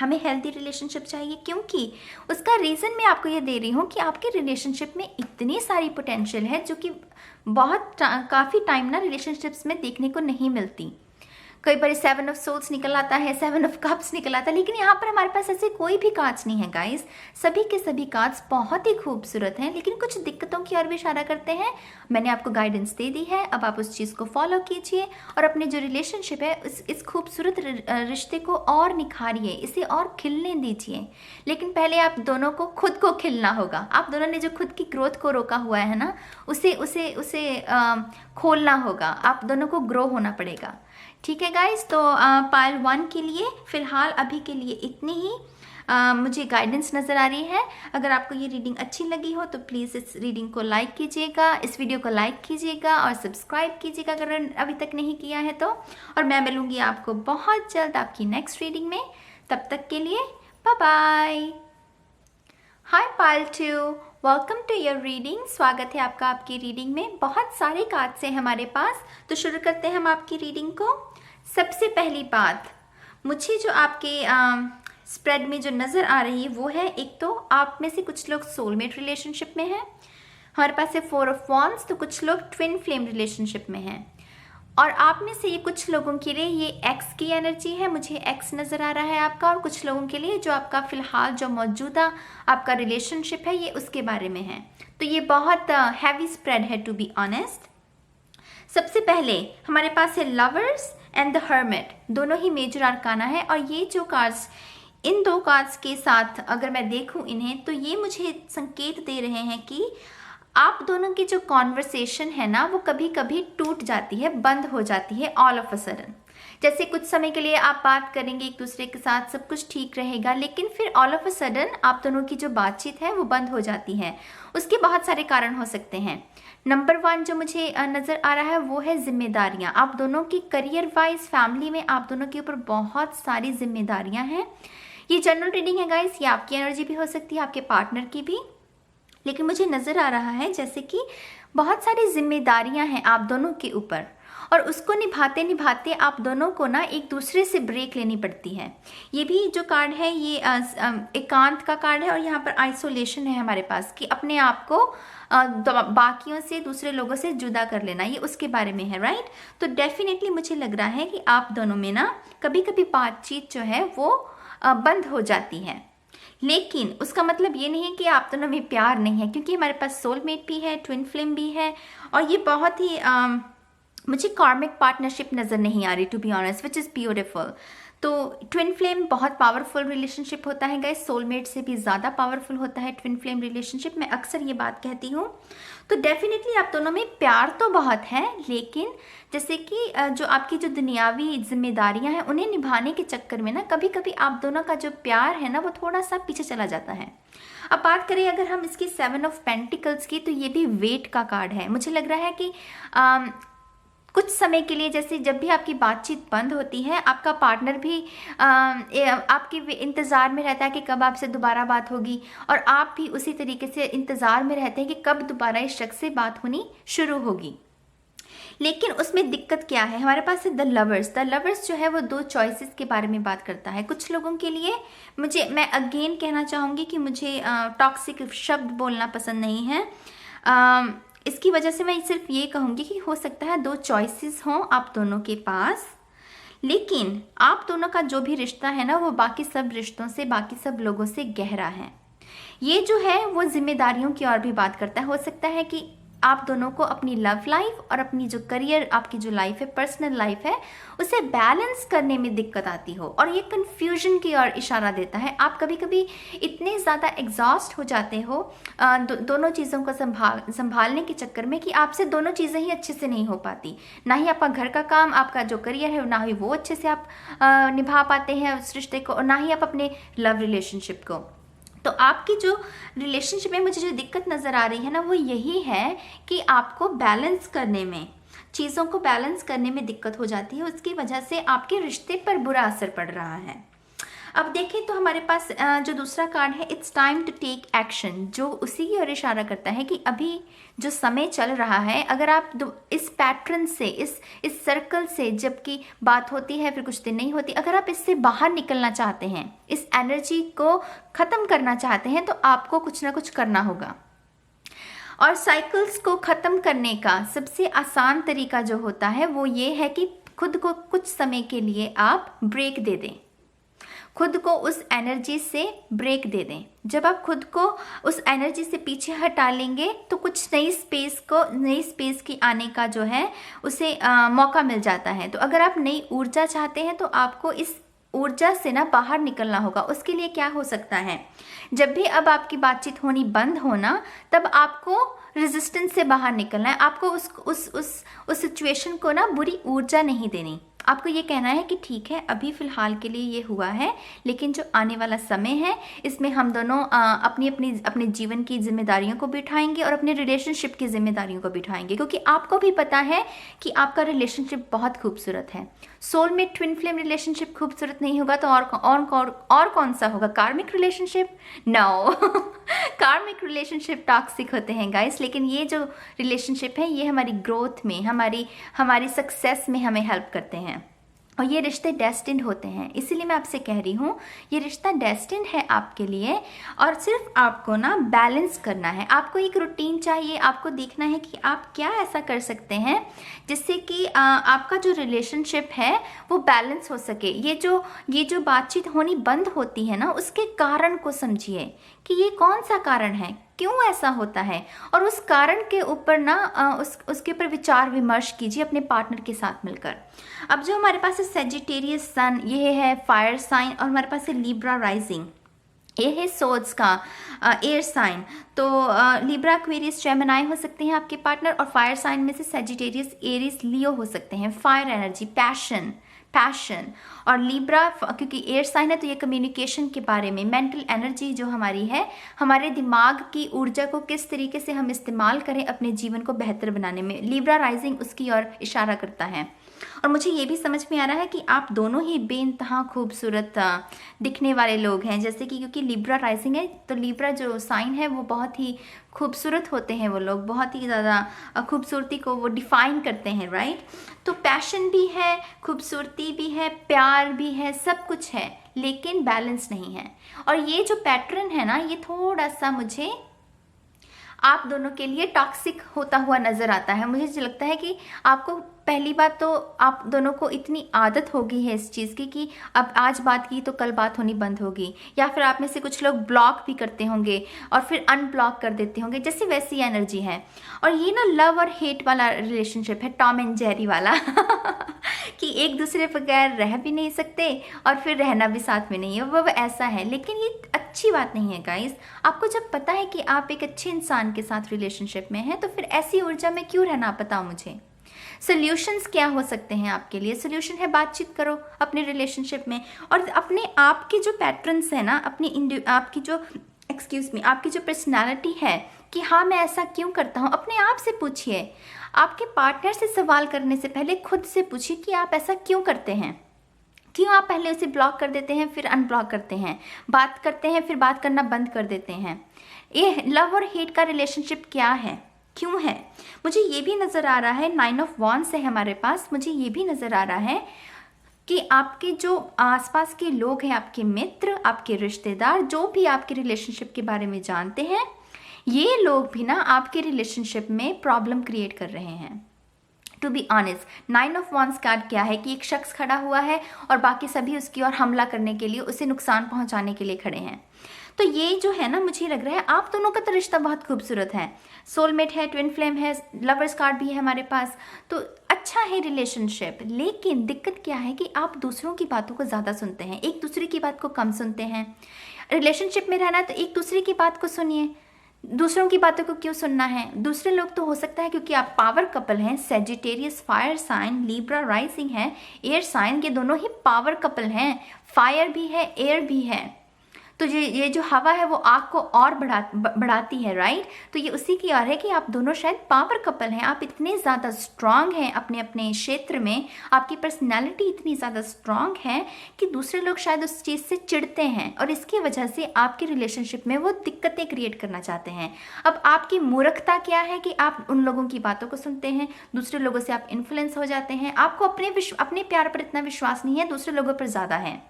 हमें हेल्दी रिलेशनशिप चाहिए, क्योंकि उसका रीज़न मैं आपको ये दे रही हूँ कि आपके रिलेशनशिप में इतनी सारी पोटेंशियल है जो कि काफ़ी टाइम ना रिलेशनशिप्स में देखने को नहीं मिलती। कई बार 7 ऑफ सोल्स निकल आता है, 7 ऑफ कप्स निकल आता है, लेकिन यहाँ पर हमारे पास ऐसे कोई भी कार्ड्स नहीं है गाइस। सभी के सभी कार्ड्स बहुत ही खूबसूरत हैं, लेकिन कुछ दिक्कतों की ओर भी इशारा करते हैं। मैंने आपको गाइडेंस दे दी है, अब आप उस चीज़ को फॉलो कीजिए और अपने जो रिलेशनशिप है इस खूबसूरत रिश्ते को और निखारिए, इसे और खिलने दीजिए। लेकिन पहले आप दोनों को खुद को खिलना होगा। आप दोनों ने जो खुद की ग्रोथ को रोका हुआ है ना, उसे खोलना होगा। आप दोनों को ग्रो होना पड़ेगा। ठीक है गाइस, तो पाइल 1 के लिए फ़िलहाल अभी के लिए इतनी ही मुझे गाइडेंस नज़र आ रही है। अगर आपको ये रीडिंग अच्छी लगी हो तो प्लीज़ इस रीडिंग को लाइक कीजिएगा, इस वीडियो को लाइक कीजिएगा और सब्सक्राइब कीजिएगा अगर अभी तक नहीं किया है तो। और मैं मिलूँगी आपको बहुत जल्द आपकी नेक्स्ट रीडिंग में। तब तक के लिए bye bye. Hi pile 2, welcome to your reading. स्वागत है आपका आपकी रीडिंग में। बहुत सारे कार्ड्स हैं हमारे पास, तो शुरू करते हैं हम आपकी रीडिंग को। सबसे पहली बात, मुझे जो आपके स्प्रेड में जो नज़र आ रही है वो है, एक तो आप में से कुछ लोग सोलमेट रिलेशनशिप में हैं। हमारे पास है 4 ऑफ वॉन्ड्स, तो कुछ लोग ट्विन फ्लेम रिलेशनशिप में हैं। और आप में से ये कुछ लोगों के लिए ये एक्स की एनर्जी है, मुझे एक्स नज़र आ रहा है आपका। और कुछ लोगों के लिए जो आपका फ़िलहाल जो मौजूदा आपका रिलेशनशिप है ये उसके बारे में है। तो ये बहुत हैवी स्प्रेड है टू बी ऑनेस्ट। सबसे पहले हमारे पास है लवर्स एंड द हर्मिट, दोनों ही मेजर आर्काना है। और ये जो कार्ड्स, इन दो कार्ड्स के साथ अगर मैं देखूं इन्हें, तो ये मुझे संकेत दे रहे हैं कि आप दोनों की जो कॉन्वर्सेशन है ना वो कभी कभी टूट जाती है, बंद हो जाती है ऑल ऑफ अ सडन। जैसे कुछ समय के लिए आप बात करेंगे एक दूसरे के साथ, सब कुछ ठीक रहेगा, लेकिन फिर ऑल ऑफ अ सडन आप दोनों की जो बातचीत है वो बंद हो जाती है। उसके बहुत सारे कारण हो सकते हैं। नंबर 1 जो मुझे नज़र आ रहा है वो है जिम्मेदारियाँ। आप दोनों की करियर वाइज फैमिली में आप दोनों के ऊपर बहुत सारी जिम्मेदारियाँ हैं। ये जनरल रीडिंग है गाइस, ये आपकी एनर्जी भी हो सकती है, आपके पार्टनर की भी, लेकिन मुझे नज़र आ रहा है जैसे कि बहुत सारी जिम्मेदारियां हैं आप दोनों के ऊपर, और उसको निभाते निभाते आप दोनों को ना एक दूसरे से ब्रेक लेनी पड़ती है। ये भी जो कार्ड है ये एकांत का कार्ड है, और यहाँ पर आइसोलेशन है हमारे पास कि अपने आप को बाकियों से, दूसरे लोगों से जुदा कर लेना, ये उसके बारे में है, राइट। तो डेफिनेटली मुझे लग रहा है कि आप दोनों में ना कभी कभी बातचीत जो है वो बंद हो जाती है, लेकिन उसका मतलब ये नहीं है कि आप दोनों में प्यार नहीं है, क्योंकि हमारे पास सोलमेट भी है, ट्विन फ्लेम भी है, और ये बहुत ही मुझे कार्मिक पार्टनरशिप नज़र नहीं आ रही to be honest, which is beautiful. तो ट्विन फ्लेम बहुत पावरफुल रिलेशनशिप होता है गाइस, सोलमेट से भी ज़्यादा पावरफुल होता है ट्विन फ्लेम रिलेशनशिप। मैं अक्सर ये बात कहती हूँ। तो डेफिनेटली आप दोनों में प्यार तो बहुत है, लेकिन जैसे कि जो आपकी जो दुनियावी जिम्मेदारियां हैं उन्हें निभाने के चक्कर में ना कभी कभी आप दोनों का जो प्यार है ना वो थोड़ा सा पीछे चला जाता है। अब बात करें अगर हम इसकी 7 ऑफ पेंटिकल्स की, तो ये भी वेट का कार्ड है। मुझे लग रहा है कि कुछ समय के लिए, जैसे जब भी आपकी बातचीत बंद होती है, आपका पार्टनर भी आपके इंतज़ार में रहता है कि कब आपसे दोबारा बात होगी, और आप भी उसी तरीके से इंतज़ार में रहते हैं कि कब दोबारा इस शख्स से बात होनी शुरू होगी। लेकिन उसमें दिक्कत क्या है, हमारे पास है द लवर्स। द लवर्स जो है वो 2 चॉइसेस के बारे में बात करता है। कुछ लोगों के लिए, मैं अगेन कहना चाहूँगी कि मुझे टॉक्सिक शब्द बोलना पसंद नहीं है। इसकी वजह से मैं सिर्फ ये कहूँगी कि हो सकता है 2 चॉइसेस हों आप दोनों के पास, लेकिन आप दोनों का जो भी रिश्ता है ना वो बाकी सब रिश्तों से, बाकी सब लोगों से गहरा है। ये जो है वो जिम्मेदारियों की ओर भी बात करता है। हो सकता है कि आप दोनों को अपनी लव लाइफ और अपनी जो करियर, आपकी जो लाइफ है, पर्सनल लाइफ है, उसे बैलेंस करने में दिक्कत आती हो, और ये कन्फ्यूजन की ओर इशारा देता है। आप कभी कभी इतने ज़्यादा एग्जॉस्ट हो जाते हो दोनों चीज़ों को संभालने के चक्कर में कि आपसे दोनों चीज़ें ही अच्छे से नहीं हो पाती। ना ही आपका घर का काम, आपका जो करियर है, ना ही वो अच्छे से आप निभा पाते हैं उस रिश्ते को, और ना ही आप अपने लव रिलेशनशिप को। तो आपकी जो रिलेशनशिप में मुझे जो दिक्कत नज़र आ रही है ना वो यही है कि आपको बैलेंस करने में, चीज़ों को बैलेंस करने में दिक्कत हो जाती है। उसकी वजह से आपके रिश्ते पर बुरा असर पड़ रहा है। अब देखें तो हमारे पास जो दूसरा कार्ड है, it's time to take action, जो उसी की ओर इशारा करता है कि अभी जो समय चल रहा है, अगर आप इस पैटर्न से, इस सर्कल से जबकि बात होती है फिर कुछ दिन नहीं होती, अगर आप इससे बाहर निकलना चाहते हैं, इस एनर्जी को ख़त्म करना चाहते हैं, तो आपको कुछ ना कुछ करना होगा। और साइकिल्स को ख़त्म करने का सबसे आसान तरीका जो होता है वो ये है कि खुद को कुछ समय के लिए आप ब्रेक दे दें, खुद को उस एनर्जी से ब्रेक दे दें। जब आप खुद को उस एनर्जी से पीछे हटा लेंगे तो कुछ नई स्पेस की आने का जो है उसे मौका मिल जाता है। तो अगर आप नई ऊर्जा चाहते हैं तो आपको इस ऊर्जा से ना बाहर निकलना होगा। उसके लिए क्या हो सकता है, जब भी अब आपकी बातचीत होनी बंद होना, तब आपको रेजिस्टेंस से बाहर निकलना है। आपको उस सिचुएशन को ना बुरी ऊर्जा नहीं देनी। आपको ये कहना है कि ठीक है, अभी फ़िलहाल के लिए ये हुआ है, लेकिन जो आने वाला समय है इसमें हम दोनों अपने जीवन की जिम्मेदारियों को भी उठाएंगे और अपने रिलेशनशिप की जिम्मेदारियों को भी उठाएंगे, क्योंकि आपको भी पता है कि आपका रिलेशनशिप बहुत खूबसूरत है। सोलमेट ट्विन फ्लेम रिलेशनशिप खूबसूरत नहीं होगा तो और कौन सा होगा? कार्मिक रिलेशनशिप? नो कार्मिक रिलेशनशिप टॉक्सिक होते हैं गाइस, लेकिन ये जो रिलेशनशिप है ये हमारी ग्रोथ में, हमारी सक्सेस में हमें हेल्प करते हैं। और ये रिश्ते डेस्टिन्ड होते हैं, इसीलिए मैं आपसे कह रही हूँ ये रिश्ता डेस्टिन्ड है आपके लिए। और सिर्फ आपको ना बैलेंस करना है, आपको एक रूटीन चाहिए। आपको देखना है कि आप क्या ऐसा कर सकते हैं जिससे कि आपका जो रिलेशनशिप है वो बैलेंस हो सके। ये जो बातचीत होनी बंद होती है ना, उसके कारण को समझिए कि ये कौन सा कारण है, क्यों ऐसा होता है, और उस कारण के ऊपर ना उसके ऊपर विचार विमर्श कीजिए अपने पार्टनर के साथ मिलकर। अब जो हमारे पास है सेजिटेरियस सन, ये है फायर साइन, और हमारे पास है लिब्रा राइजिंग, ये है सोर्ड्स का एयर साइन। तो लिब्रा, एक्वेरियस, जेमिनी हो सकते हैं आपके पार्टनर, और फायर साइन में से सेजिटेरियस, एरिस, लियो हो सकते हैं। फायर एनर्जी, पैशन, और लिब्रा क्योंकि एयर साइन है तो ये कम्युनिकेशन के बारे में, मेंटल एनर्जी जो हमारी है, हमारे दिमाग की ऊर्जा को किस तरीके से हम इस्तेमाल करें अपने जीवन को बेहतर बनाने में, लिब्रा राइजिंग उसकी ओर इशारा करता है। और मुझे ये भी समझ में आ रहा है कि आप दोनों ही बेइंतहा खूबसूरत दिखने वाले लोग हैं, जैसे कि क्योंकि लिब्रा राइजिंग है तो लिब्रा जो साइन है वो बहुत ही खूबसूरत होते हैं, वो लोग बहुत ही ज़्यादा खूबसूरती को वो डिफ़ाइन करते हैं, राइट। तो पैशन भी है, खूबसूरती भी है, प्यार भी है, सब कुछ है, लेकिन बैलेंस नहीं है। और ये जो पैटर्न है ना, ये थोड़ा सा मुझे आप दोनों के लिए टॉक्सिक होता हुआ नज़र आता है। मुझे लगता है कि आपको पहली बात तो आप दोनों को इतनी आदत हो गई है इस चीज़ की कि अब आज बात की तो कल बात होनी बंद होगी, या फिर आप में से कुछ लोग ब्लॉक भी करते होंगे और फिर अनब्लॉक कर देते होंगे, जैसे वैसी एनर्जी है। और ये ना लव और हेट वाला रिलेशनशिप है, टॉम एंड जेरी वाला कि एक दूसरे बगैर रह भी नहीं सकते और फिर रहना भी साथ में नहीं है, वो ऐसा है। लेकिन ये अच्छी बात नहीं है गाइस। आपको जब पता है कि आप एक अच्छे इंसान के साथ रिलेशनशिप में हैं तो फिर ऐसी ऊर्जा में क्यों रहना, बताओ मुझे। सॉल्यूशंस क्या हो सकते हैं आपके लिए? सॉल्यूशन है बातचीत करो अपने रिलेशनशिप में, और अपने आप के जो पैटर्न्स है ना, आपकी जो पर्सनालिटी है कि हाँ मैं ऐसा क्यों करता हूँ, अपने आप से पूछिए। आपके पार्टनर से सवाल करने से पहले खुद से पूछिए कि आप ऐसा क्यों करते हैं, क्यों आप पहले उसे ब्लॉक कर देते हैं फिर अनब्लॉक करते हैं, बात करते हैं फिर बात करना बंद कर देते हैं। ये लव और हेट का रिलेशनशिप क्या है, क्यों है? मुझे ये भी नज़र आ रहा है, 9 ऑफ वॉन्ड्स है हमारे पास। मुझे ये भी नज़र आ रहा है कि आपके जो आसपास के लोग हैं, आपके मित्र, आपके रिश्तेदार, जो भी आपके रिलेशनशिप के बारे में जानते हैं, ये लोग भी ना आपके रिलेशनशिप में प्रॉब्लम क्रिएट कर रहे हैं। To be honest, 9 of wands card क्या है कि एक शख्स खड़ा हुआ है और बाकी सभी उसकी ओर हमला करने के लिए, उसे नुकसान पहुंचाने के लिए खड़े हैं। तो ये जो है ना, मुझे लग रहा है आप दोनों का तो रिश्ता बहुत खूबसूरत है, सोलमेट है, ट्विन फ्लेम है, लवर्स कार्ड भी है हमारे पास, तो अच्छा है रिलेशनशिप। लेकिन दिक्कत क्या है कि आप दूसरों की बातों को ज़्यादा सुनते हैं, एक दूसरे की बात को कम सुनते हैं। रिलेशनशिप में रहना है तो एक दूसरे की बात को सुनिए, दूसरों की बातों को क्यों सुनना है? दूसरे लोग तो हो सकता है क्योंकि आप पावर कपल हैं, Sagittarius fire sign, Libra rising है, एयर साइन, ये दोनों ही पावर कपल हैं, फायर भी है, एयर भी है। तो ये जो हवा है वो आग को और बढ़ाती है, राइट। तो ये उसी की ओर है कि आप दोनों शायद पावर कपल हैं, आप इतने ज़्यादा स्ट्रांग हैं अपने अपने क्षेत्र में, आपकी पर्सनैलिटी इतनी ज़्यादा स्ट्रांग है कि दूसरे लोग शायद उस चीज़ से चिढ़ते हैं और इसकी वजह से आपके रिलेशनशिप में वो दिक्कतें क्रिएट करना चाहते हैं। अब आपकी मूर्खता क्या है कि आप उन लोगों की बातों को सुनते हैं, दूसरे लोगों से आप इन्फ्लुएंस हो जाते हैं, आपको अपने प्यार पर इतना विश्वास नहीं है, दूसरे लोगों पर ज़्यादा है।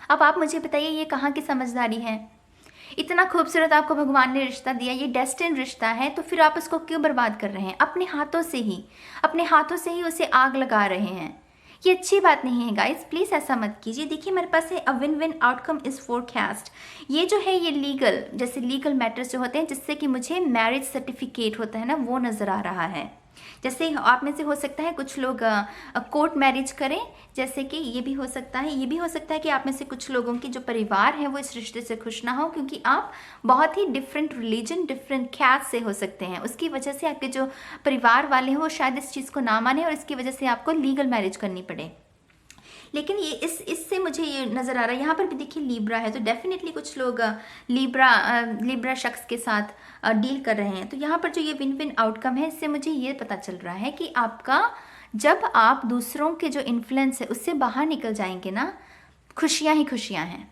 अब आप मुझे बताइए ये कहाँ की समझदारी है? इतना खूबसूरत आपको भगवान ने रिश्ता दिया, ये डेस्टिन रिश्ता है, तो फिर आप उसको क्यों बर्बाद कर रहे हैं? अपने हाथों से ही उसे आग लगा रहे हैं। ये अच्छी बात नहीं है गाइस, प्लीज़ ऐसा मत कीजिए। देखिए मेरे पास है a win win outcome is forecast. ये जो है ये लीगल मैटर्स जो होते हैं जिससे कि मुझे मैरिज सर्टिफिकेट होता है ना, वो नज़र आ रहा है। जैसे आप में से हो सकता है कुछ लोग कोर्ट मैरिज करें, जैसे कि ये भी हो सकता है कि आप में से कुछ लोगों की जो परिवार है वो इस रिश्ते से खुश ना हो, क्योंकि आप बहुत ही डिफरेंट रिलीजन, डिफरेंट कैस्ट से हो सकते हैं। उसकी वजह से आपके जो परिवार वाले हैं वो शायद इस चीज़ को ना माने और इसकी वजह से आपको लीगल मैरिज करनी पड़े। लेकिन ये इससे मुझे ये नज़र आ रहा है, यहाँ पर भी देखिए लीब्रा है, तो डेफिनेटली कुछ लोग लीब्रा शख्स के साथ डील कर रहे हैं। तो यहाँ पर जो ये विन विन आउटकम है, इससे मुझे ये पता चल रहा है कि आपका, जब आप दूसरों के जो इन्फ्लुएंस है उससे बाहर निकल जाएंगे ना, खुशियाँ ही खुशियाँ हैं,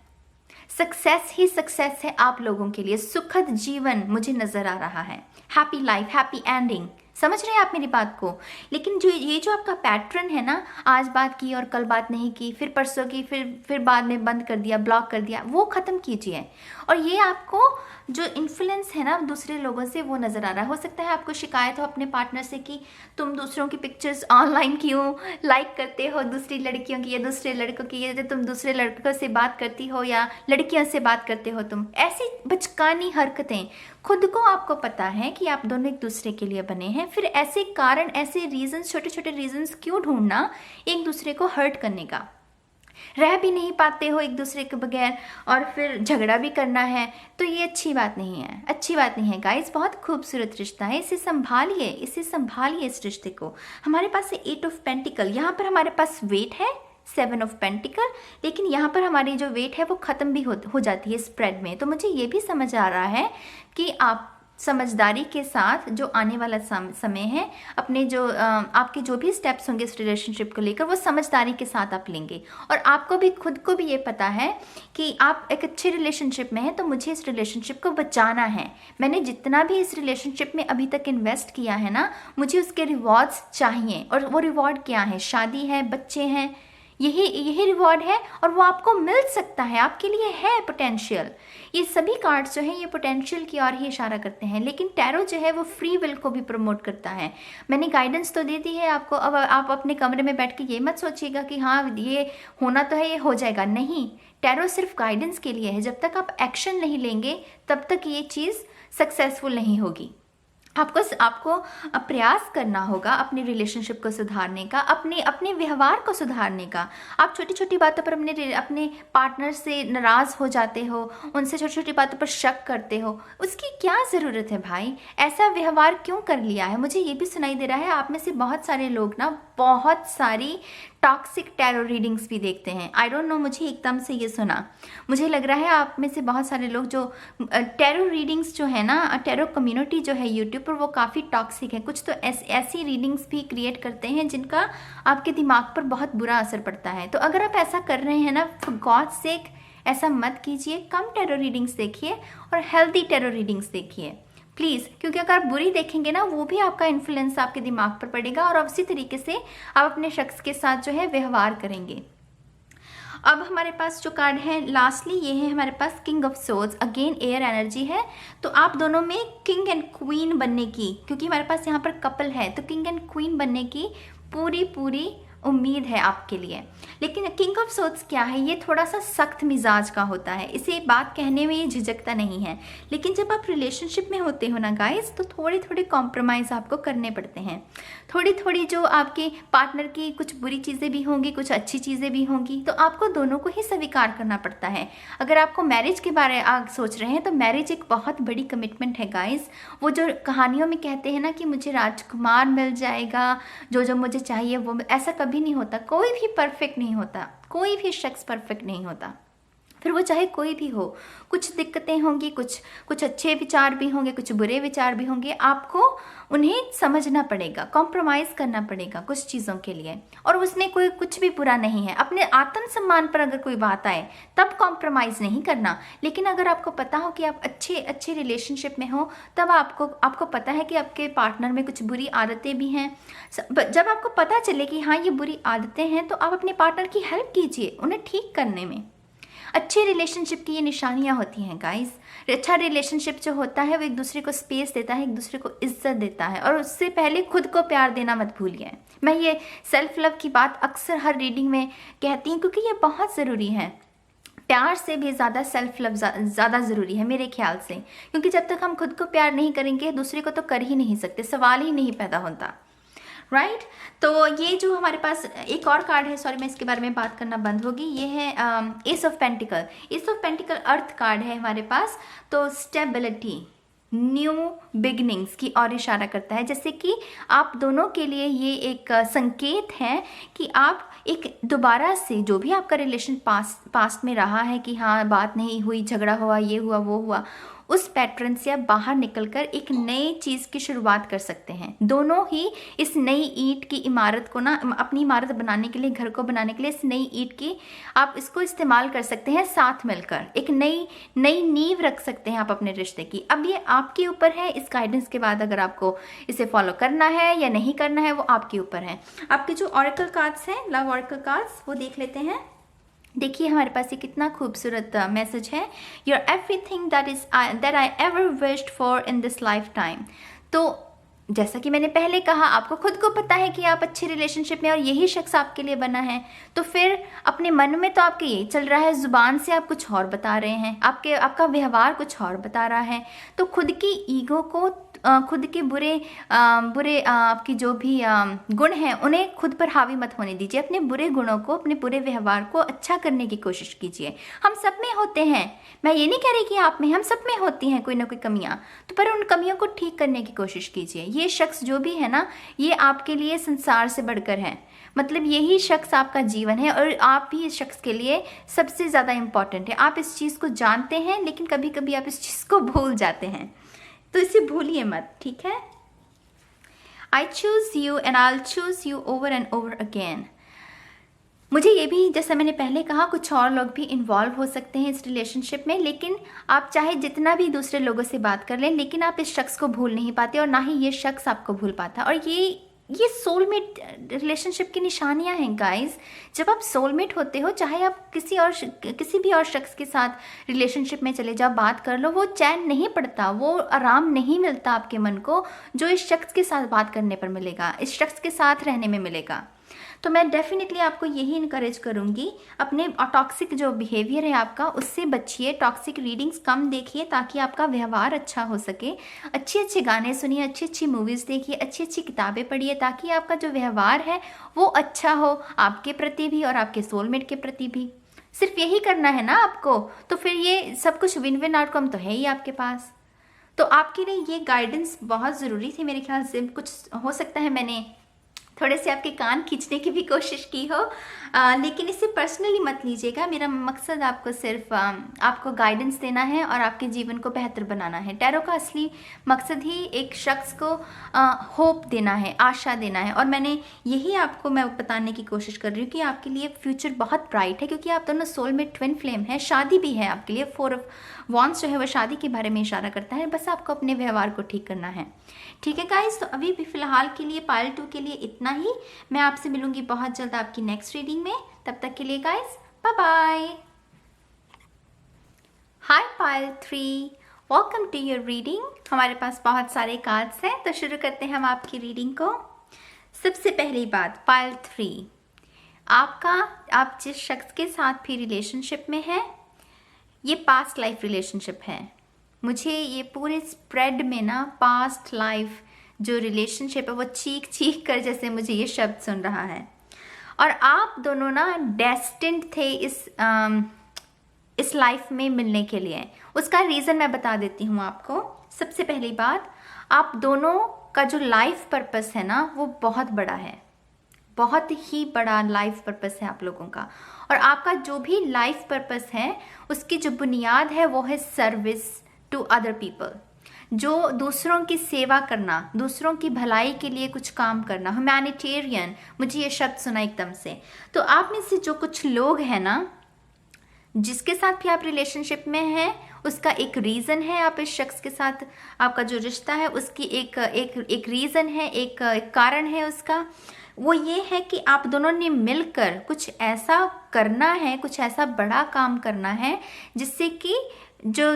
सक्सेस ही सक्सेस है आप लोगों के लिए। सुखद जीवन मुझे नज़र आ रहा है, हैप्पी लाइफ, हैप्पी एंडिंग। समझ रहे हैं आप मेरी बात को? लेकिन जो आपका पैटर्न है ना, आज बात की और कल बात नहीं की, फिर परसों की, फिर बाद में बंद कर दिया, ब्लॉक कर दिया, वो ख़त्म कीजिए। और ये आपको जो इन्फ्लुएंस है ना दूसरे लोगों से, वो नज़र आ रहा है। हो सकता है आपको शिकायत हो अपने पार्टनर से कि तुम दूसरों की पिक्चर्स ऑनलाइन क्यों लाइक करते हो, दूसरी लड़कियों की या दूसरे लड़कों की, या तुम दूसरे लड़कों से बात करती हो या लड़कियों से बात करते हो, तुम ऐसी बचकानी हरकतें। खुद को आपको पता है कि आप दोनों एक दूसरे के लिए बने हैं, फिर ऐसे कारण, ऐसे रीजंस, छोटे छोटे रीजंस क्यों ढूंढना एक दूसरे को हर्ट करने का? रह भी नहीं पाते हो एक दूसरे के बगैर और फिर झगड़ा भी करना है, तो ये अच्छी बात नहीं है गाइस। बहुत खूबसूरत रिश्ता है, इसे संभालिए इस रिश्ते को। हमारे पास है 8 ऑफ पेंटिकल, यहाँ पर हमारे पास वेट है 7 ऑफ पेंटिकल, लेकिन यहाँ पर हमारी जो वेट है वो ख़त्म भी हो जाती है स्प्रेड में। तो मुझे ये भी समझ आ रहा है कि आप समझदारी के साथ जो आने वाला समय है, अपने जो आपके जो भी स्टेप्स होंगे इस रिलेशनशिप को लेकर, वो समझदारी के साथ आप लेंगे। और आपको भी, खुद को भी ये पता है कि आप एक अच्छे रिलेशनशिप में हैं, तो मुझे इस रिलेशनशिप को बचाना है। मैंने जितना भी इस रिलेशनशिप में अभी तक इन्वेस्ट किया है ना, मुझे उसके रिवॉर्ड्स चाहिए। और वो रिवॉर्ड क्या है? शादी है, बच्चे हैं, यही रिवॉर्ड है और वो आपको मिल सकता है, आपके लिए है पोटेंशियल। ये सभी कार्ड्स जो हैं ये पोटेंशियल की ओर ही इशारा करते हैं, लेकिन टैरो जो है वो फ्री विल को भी प्रमोट करता है। मैंने गाइडेंस तो दे दी है आपको, अब आप अपने कमरे में बैठ के ये मत सोचिएगा कि हाँ ये होना तो है, ये हो जाएगा। नहीं, टैरो सिर्फ गाइडेंस के लिए है। जब तक आप एक्शन नहीं लेंगे तब तक ये चीज़ सक्सेसफुल नहीं होगी। आपको प्रयास करना होगा अपने रिलेशनशिप को सुधारने का, अपने व्यवहार को सुधारने का। आप छोटी छोटी बातों पर अपने पार्टनर से नाराज़ हो जाते हो, उनसे छोटी छोटी बातों पर शक करते हो, उसकी क्या ज़रूरत है भाई? ऐसा व्यवहार क्यों कर लिया है? मुझे ये भी सुनाई दे रहा है आप में से बहुत सारे लोग ना बहुत सारी टॉक्सिक टैरो रीडिंग्स भी देखते हैं। आई डोंट नो, मुझे एकदम से ये सुना, मुझे लग रहा है आप में से बहुत सारे लोग जो टैरो रीडिंग्स जो है ना, टैरो कम्युनिटी जो है यूट्यूब पर, वो काफ़ी टॉक्सिक है। कुछ तो ऐसी रीडिंग्स भी क्रिएट करते हैं जिनका आपके दिमाग पर बहुत बुरा असर पड़ता है। तो अगर आप ऐसा कर रहे हैं ना, फॉर गॉड सेक ऐसा मत कीजिए। कम टैरो रीडिंग्स देखिए और हेल्दी टैरो रीडिंग्स देखिए प्लीज़, क्योंकि अगर आप बुरी देखेंगे ना, वो भी आपका इन्फ्लुएंस आपके दिमाग पर पड़ेगा और उसी तरीके से आप अपने शख्स के साथ जो है व्यवहार करेंगे। अब हमारे पास जो कार्ड है लास्टली, ये है हमारे पास king of swords. Again air energy है, तो आप दोनों में किंग एंड क्वीन बनने की, क्योंकि हमारे पास यहाँ पर कपल है, तो किंग एंड क्वीन बनने की पूरी उम्मीद है आपके लिए। लेकिन किंग ऑफ सोर्ड्स क्या है? ये थोड़ा सा सख्त मिजाज का होता है, इसे बात कहने में ये झिझकता नहीं है। लेकिन जब आप रिलेशनशिप में होते हो ना गाइस, तो थोड़े कॉम्प्रोमाइज़ आपको करने पड़ते हैं। थोड़ी जो आपके पार्टनर की कुछ बुरी चीज़ें भी होंगी, कुछ अच्छी चीज़ें भी होंगी, तो आपको दोनों को ही स्वीकार करना पड़ता है। अगर आपको मैरिज के बारे में आप सोच रहे हैं, तो मैरिज एक बहुत बड़ी कमिटमेंट है गाइस। वो जो कहानियों में कहते हैं ना कि मुझे राजकुमार मिल जाएगा, जो मुझे चाहिए वो, ऐसा कभी नहीं होता। कोई भी परफेक्ट नहीं होता, कोई भी शख्स परफेक्ट नहीं होता। फिर वो चाहे कोई भी हो। कुछ दिक्कतें होंगी, कुछ अच्छे विचार भी होंगे, कुछ बुरे विचार भी होंगे। आपको उन्हें समझना पड़ेगा, कॉम्प्रोमाइज़ करना पड़ेगा कुछ चीज़ों के लिए, और उसमें कोई कुछ भी बुरा नहीं है। अपने आत्मसम्मान पर अगर कोई बात आए तब कॉम्प्रोमाइज़ नहीं करना। लेकिन अगर आपको पता हो कि आप अच्छे रिलेशनशिप में हो, तब आपको पता है कि आपके पार्टनर में कुछ बुरी आदतें भी हैं। जब आपको पता चले कि हाँ ये बुरी आदतें हैं, तो आप अपने पार्टनर की हेल्प कीजिए उन्हें ठीक करने में। अच्छे रिलेशनशिप की ये निशानियाँ होती हैं गाइस। अच्छा रिलेशनशिप जो होता है वो एक दूसरे को स्पेस देता है, एक दूसरे को इज्जत देता है, और उससे पहले खुद को प्यार देना मत भूलिए। मैं ये सेल्फ लव की बात अक्सर हर रीडिंग में कहती हूँ, क्योंकि ये बहुत ज़रूरी है। प्यार से भी ज़्यादा सेल्फ लव ज़्यादा ज़रूरी है मेरे ख्याल से, क्योंकि जब तक हम खुद को प्यार नहीं करेंगे, दूसरे को तो कर ही नहीं सकते, सवाल ही नहीं पैदा होता, राइट। तो ये जो हमारे पास एक और कार्ड है, सॉरी मैं इसके बारे में बात करना बंद होगी, ये है S of pentacle. S of pentacle earth card है हमारे पास। तो स्टेबिलिटी, न्यू बिगिनिंग्स की ओर इशारा करता है। जैसे कि आप दोनों के लिए ये एक संकेत है कि आप एक दोबारा से, जो भी आपका रिलेशन पास्ट में रहा है कि हाँ बात नहीं हुई, झगड़ा हुआ, ये हुआ वो हुआ, उस पैटर्न से आप बाहर निकलकर एक नई चीज़ की शुरुआत कर सकते हैं। दोनों ही इस नई ईंट की इमारत को ना, अपनी इमारत बनाने के लिए, घर को बनाने के लिए, इस नई ईंट की आप इसको इस्तेमाल कर सकते हैं। साथ मिलकर एक नई नींव रख सकते हैं आप अपने रिश्ते की। अब ये आपके ऊपर है, इस गाइडेंस के बाद अगर आपको इसे फॉलो करना है या नहीं करना है वो आपके ऊपर है। आपके जो ऑरेकल कार्ड्स हैं, लव ऑरेकल कार्ड्स, वो देख लेते हैं। देखिए हमारे पास ये कितना खूबसूरत मैसेज है। You're everything that I ever wished for in this lifetime। तो जैसा कि मैंने पहले कहा, आपको खुद को पता है कि आप अच्छे रिलेशनशिप में और यही शख्स आपके लिए बना है, तो फिर अपने मन में तो आपके यही चल रहा है, जुबान से आप कुछ और बता रहे हैं, आपका व्यवहार कुछ और बता रहा है। तो खुद की ईगो को, खुद के बुरे आपकी जो भी गुण हैं उन्हें खुद पर हावी मत होने दीजिए। अपने बुरे गुणों को, अपने बुरे व्यवहार को अच्छा करने की कोशिश कीजिए। हम सब में होते हैं, मैं ये नहीं कह रही कि आप में, हम सब में होती हैं कोई ना कोई कमियां, तो पर उन कमियों को ठीक करने की कोशिश कीजिए। ये शख्स जो भी है ना, ये आपके लिए संसार से बढ़कर है। मतलब यही शख्स आपका जीवन है और आप भी इस शख्स के लिए सबसे ज़्यादा इम्पॉर्टेंट है। आप इस चीज़ को जानते हैं, लेकिन कभी कभी आप इस चीज़ को भूल जाते हैं, तो इसे भूलिए मत, ठीक है। I choose you and I choose you over and over again. मुझे ये भी, जैसा मैंने पहले कहा, कुछ और लोग भी इन्वॉल्व हो सकते हैं इस रिलेशनशिप में, लेकिन आप चाहे जितना भी दूसरे लोगों से बात कर लें, लेकिन आप इस शख्स को भूल नहीं पाते और ना ही ये शख्स आपको भूल पाता। और ये सोलमेट रिलेशनशिप की निशानियां हैं गाइस। जब आप सोलमेट होते हो, चाहे आप किसी भी और शख्स के साथ रिलेशनशिप में चले जाओ, बात कर लो, वो चैन नहीं पड़ता, वो आराम नहीं मिलता आपके मन को जो इस शख्स के साथ बात करने पर मिलेगा, इस शख्स के साथ रहने में मिलेगा। तो मैं डेफिनेटली आपको यही इनकरेज करूँगी, अपने टॉक्सिक जो बिहेवियर है आपका, उससे बचिए। टॉक्सिक रीडिंग्स कम देखिए ताकि आपका व्यवहार अच्छा हो सके। अच्छे गाने सुनिए, अच्छी मूवीज़ देखिए, अच्छी किताबें पढ़िए, ताकि आपका जो व्यवहार है वो अच्छा हो, आपके प्रति भी और आपके सोलमेट के प्रति भी। सिर्फ यही करना है ना आपको, तो फिर ये सब कुछ विन विन आउटकम तो है ही आपके पास। तो आपके लिए ये गाइडेंस बहुत ज़रूरी थी मेरे ख्याल से। कुछ हो सकता है मैंने थोड़े से आपके कान खींचने की भी कोशिश की हो, लेकिन इसे पर्सनली मत लीजिएगा। मेरा मकसद आपको सिर्फ आपको गाइडेंस देना है और आपके जीवन को बेहतर बनाना है। टैरो का असली मकसद ही एक शख्स को होप देना है, आशा देना है, और मैंने यही आपको मैं बताने की कोशिश कर रही हूँ कि आपके लिए फ्यूचर बहुत ब्राइट है, क्योंकि आप दोनों सोल में ट्विन फ्लेम है। शादी भी है आपके लिए। 4 ऑफ वॉन्ड्स जो है वो शादी के बारे में इशारा करता है। बस आपको अपने व्यवहार को ठीक करना है, ठीक है गाइस। तो अभी भी फिलहाल के लिए पाइल 2 के लिए इतना ही। मैं आपसे मिलूंगी बहुत जल्द आपकी नेक्स्ट रीडिंग में। तब तक के लिए guys bye bye. Hi pile 3, welcome to your reading. हमारे पास बहुत सारे कार्ड्स हैं, तो शुरू करते हैं हम आपकी रीडिंग को। सबसे पहली बात, पाइल 3, आप जिस शख्स के साथ भी रिलेशनशिप में है, ये पास्ट लाइफ रिलेशनशिप है। मुझे ये पूरे स्प्रेड में ना पास्ट लाइफ जो रिलेशनशिप है वो चीख कर जैसे मुझे ये शब्द सुन रहा है। और आप दोनों ना डेस्टिन्ड थे इस लाइफ में मिलने के लिए। उसका रीज़न मैं बता देती हूँ आपको। सबसे पहली बात, आप दोनों का जो लाइफ पर्पस है ना वो बहुत बड़ा है, बहुत ही बड़ा लाइफ पर्पस है आप लोगों का। और आपका जो भी लाइफ पर्पस है उसकी जो बुनियाद है वो है सर्विस टू अदर पीपल, जो दूसरों की सेवा करना, दूसरों की भलाई के लिए कुछ काम करना, ह्यूमैनिटेरियन। मुझे ये शब्द सुना एकदम से। तो आप में से जो कुछ लोग हैं ना, जिसके साथ भी आप रिलेशनशिप में हैं, उसका एक रीज़न है, आप इस शख्स के साथ आपका जो रिश्ता है उसकी एक रीज़न है, एक कारण है उसका। वो ये है कि आप दोनों ने मिलकर कुछ ऐसा करना है, कुछ ऐसा बड़ा काम करना है जिससे कि जो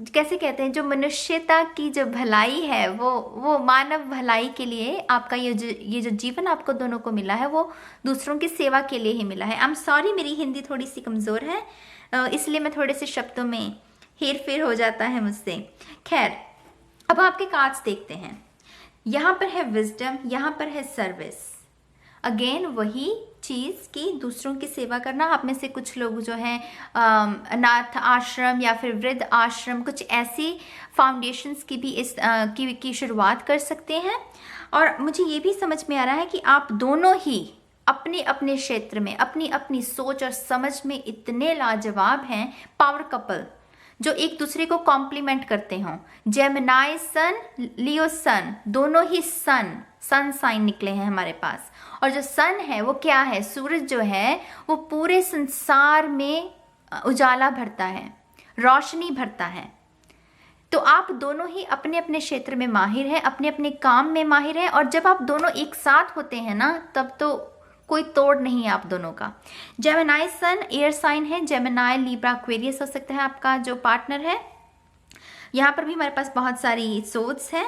कैसे कहते हैं, जो मनुष्यता की जो भलाई है, वो मानव भलाई के लिए आपका ये जो जीवन आपको दोनों को मिला है वो दूसरों की सेवा के लिए ही मिला है। आई एम सॉरी, मेरी हिंदी थोड़ी सी कमज़ोर है, इसलिए मैं थोड़े से शब्दों में हेर फेर हो जाता है मुझसे। खैर, अब आपके कार्ड्स देखते हैं। यहाँ पर है विजडम, यहाँ पर है सर्विस। अगेन वही चीज़ कि दूसरों की सेवा करना। आप में से कुछ लोग जो हैं अनाथ आश्रम या फिर वृद्ध आश्रम, कुछ ऐसी फाउंडेशंस की भी की शुरुआत कर सकते हैं। और मुझे ये भी समझ में आ रहा है कि आप दोनों ही अपने अपने क्षेत्र में, अपनी अपनी सोच और समझ में इतने लाजवाब हैं, पावर कपल जो एक दूसरे को कॉम्प्लीमेंट करते हों। जेमिनाई सन, लियो सन, दोनों ही सन साइन निकले हैं हमारे पास। और जो सन है वो क्या है? सूरज जो है वो पूरे संसार में उजाला भरता है, रोशनी भरता है। तो आप दोनों ही अपने अपने क्षेत्र में माहिर हैं, अपने अपने काम में माहिर हैं। और जब आप दोनों एक साथ होते हैं ना, तब तो कोई तोड़ नहीं है आप दोनों का। जेमिनाई सन एयर साइन है, जेमिनाई लिब्रा एक्वेरियस हो सकता है आपका जो पार्टनर है। यहाँ पर भी हमारे पास बहुत सारी सोल्स हैं।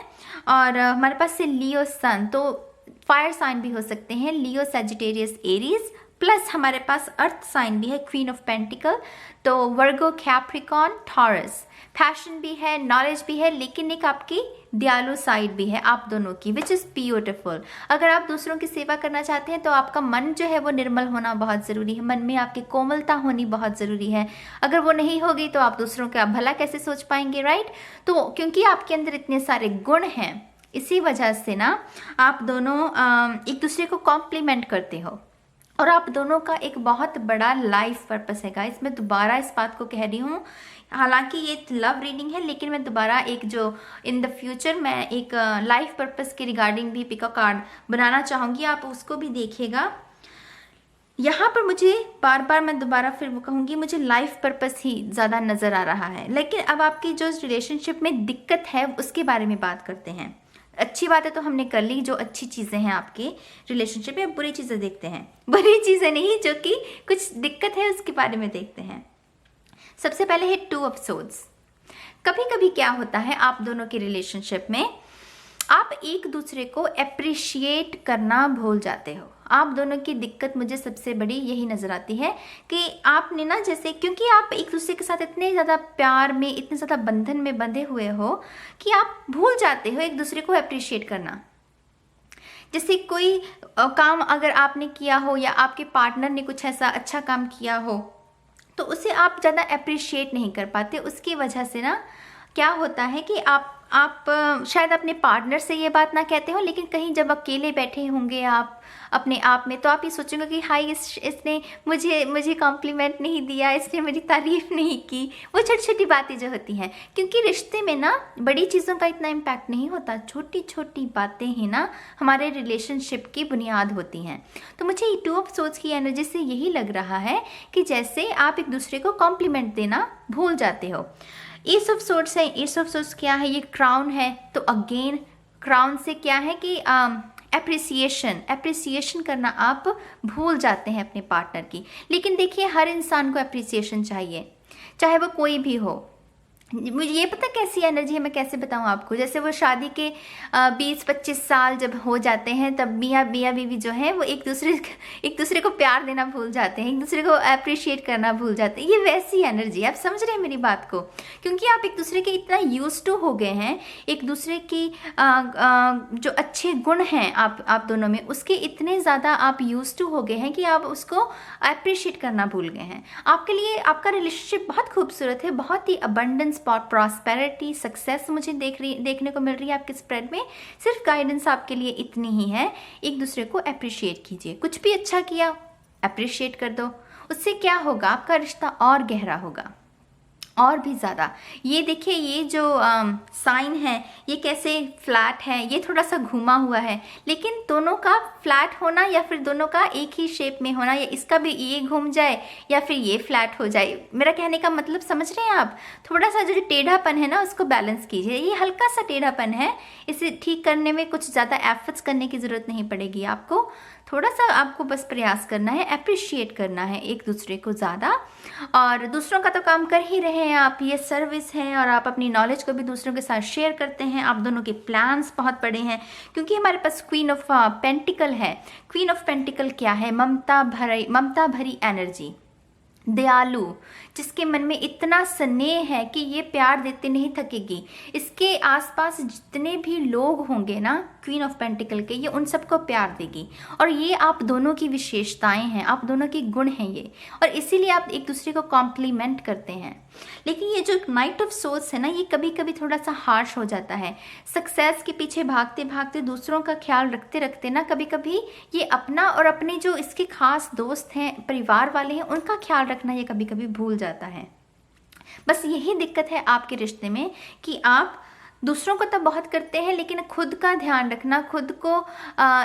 और हमारे पास से लियो सन, तो फायर साइन भी हो सकते हैं, लियो सैजिटेरियस एरीज, प्लस हमारे पास अर्थ साइन भी है, क्वीन ऑफ पेंटिकल, तो वर्गो कैप्रिकॉन टॉरस। फैशन भी है, नॉलेज भी है, लेकिन एक आपकी दयालु साइड भी है आप दोनों की, विच इज़ ब्यूटिफुल। अगर आप दूसरों की सेवा करना चाहते हैं तो आपका मन जो है वो निर्मल होना बहुत ज़रूरी है, मन में आपकी कोमलता होनी बहुत ज़रूरी है। अगर वो नहीं होगी तो आप दूसरों का भला कैसे सोच पाएंगे, राइट? तो क्योंकि आपके अंदर इतने सारे गुण हैं, इसी वजह से ना आप दोनों एक दूसरे को कॉम्प्लीमेंट करते हो। और आप दोनों का एक बहुत बड़ा लाइफ पर्पस है गाइस। मैं दोबारा इस बात को कह रही हूँ, हालांकि ये लव रीडिंग है, लेकिन मैं दोबारा एक जो इन द फ्यूचर मैं एक लाइफ पर्पस के रिगार्डिंग भी पिक अ कार्ड बनाना चाहूँगी, आप उसको भी देखिएगा। यहाँ पर मुझे बार बार मैं दोबारा फिर वो कहूँगी, मुझे लाइफ पर्पस ही ज़्यादा नज़र आ रहा है। लेकिन अब आपकी जो रिलेशनशिप में दिक्कत है उसके बारे में बात करते हैं। अच्छी बातें तो हमने कर ली, जो अच्छी चीज़ें हैं आपके रिलेशनशिप में। बुरी चीज़ें देखते हैं, बुरी चीज़ें नहीं, जो कि कुछ दिक्कत है उसके बारे में देखते हैं। सबसे पहले है टू ऑफ सोर्ड्स। कभी कभी क्या होता है आप दोनों के रिलेशनशिप में, आप एक दूसरे को अप्रिशिएट करना भूल जाते हो। आप दोनों की दिक्कत मुझे सबसे बड़ी यही नज़र आती है कि आपने ना, जैसे क्योंकि आप एक दूसरे के साथ इतने ज़्यादा प्यार में, इतने ज़्यादा बंधन में बंधे हुए हो कि आप भूल जाते हो एक दूसरे को अप्रिशिएट करना। जैसे कोई काम अगर आपने किया हो या आपके पार्टनर ने कुछ ऐसा अच्छा काम किया हो तो उसे आप ज़्यादा अप्रिशिएट नहीं कर पाते। उसकी वजह से ना क्या होता है कि आप शायद अपने पार्टनर से ये बात ना कहते हो, लेकिन कहीं जब अकेले बैठे होंगे आप अपने आप में, तो आप ये सोचेंगे कि हाय इसने मुझे कॉम्प्लीमेंट नहीं दिया, इसने मेरी तारीफ़ नहीं की। वो छोटी छोटी बातें जो होती हैं, क्योंकि रिश्ते में ना बड़ी चीज़ों का इतना इम्पैक्ट नहीं होता, छोटी छोटी बातें ही ना हमारे रिलेशनशिप की बुनियाद होती हैं। तो मुझे टू ऑफ सोर्ड्स की एनर्जी से यही लग रहा है कि जैसे आप एक दूसरे को कॉम्प्लीमेंट देना भूल जाते हो। एस ऑफ सोर्ड्स है, एस ऑफ सोर्ड्स क्या है? ये क्राउन है। तो अगेन क्राउन से क्या है कि अप्रिसिएशन करना आप भूल जाते हैं अपने पार्टनर की। लेकिन देखिए, हर इंसान को अप्रिसिएशन चाहिए, चाहे वो कोई भी हो। मुझे ये पता कैसी एनर्जी है, मैं कैसे बताऊँ आपको। जैसे वो शादी के 20-25 साल जब हो जाते हैं, तब मियाँ बीवी जो हैं वो एक दूसरे को प्यार देना भूल जाते हैं, एक दूसरे को अप्रिशिएट करना भूल जाते हैं। ये वैसी एनर्जी, आप समझ रहे हैं मेरी बात को? क्योंकि आप एक दूसरे के इतना यूज्ड टू हो गए हैं, एक दूसरे की जो अच्छे गुण हैं आप दोनों में, उसके इतने ज़्यादा आप यूज्ड टू हो गए हैं कि आप उसको अप्रिशिएट करना भूल गए हैं। आपके लिए आपका रिलेशनशिप बहुत खूबसूरत है, बहुत ही अबंडेंस प्रॉस्पेरिटी, सक्सेस मुझे देखने को मिल रही है आपके स्प्रेड में। सिर्फ गाइडेंस आपके लिए इतनी ही है, एक दूसरे को अप्रिशिएट कीजिए। कुछ भी अच्छा किया अप्रिशिएट कर दो, उससे क्या होगा, आपका रिश्ता और गहरा होगा, और भी ज़्यादा। ये देखिए, ये जो साइन है ये कैसे फ्लैट है, ये थोड़ा सा घुमा हुआ है, लेकिन दोनों का फ्लैट होना या फिर दोनों का एक ही शेप में होना, या इसका भी ये घूम जाए या फिर ये फ्लैट हो जाए, मेरा कहने का मतलब समझ रहे हैं आप। थोड़ा सा जो टेढ़ापन है ना उसको बैलेंस कीजिए। ये हल्का सा टेढ़ापन है, इसे ठीक करने में कुछ ज़्यादा एफर्ट्स करने की ज़रूरत नहीं पड़ेगी आपको। थोड़ा सा आपको बस प्रयास करना है, अप्रिशिएट करना है एक दूसरे को ज़्यादा। और दूसरों का तो काम कर ही रहे हैं आप, ये सर्विस है, और आप अपनी नॉलेज को भी दूसरों के साथ शेयर करते हैं। आप दोनों के प्लान्स बहुत बड़े हैं, क्योंकि हमारे पास क्वीन ऑफ पेंटिकल है। क्वीन ऑफ पेंटिकल क्या है, ममता भरी एनर्जी, दयालु, जिसके मन में इतना स्नेह है कि ये प्यार देते नहीं थकेगी। इसके आसपास जितने भी लोग होंगे ना क्वीन ऑफ पेंटिकल के, ये उन सबको प्यार देगी। और ये आप दोनों की विशेषताएं हैं, आप दोनों के गुण हैं ये, और इसीलिए आप एक दूसरे को कॉम्प्लीमेंट करते हैं। लेकिन ये जो नाइट ऑफ सोल्स है ना, ये कभी कभी थोड़ा सा हार्श हो जाता है। सक्सेस के पीछे भागते भागते, दूसरों का ख्याल रखते रखते ना, कभी कभी ये अपना और अपने जो इसके खास दोस्त हैं, परिवार वाले हैं, उनका ख्याल रखना ये कभी कभी भूल जाता है। बस यही दिक्कत है आपके रिश्ते में कि आप दूसरों को तो बहुत करते हैं, लेकिन खुद का ध्यान रखना, खुद को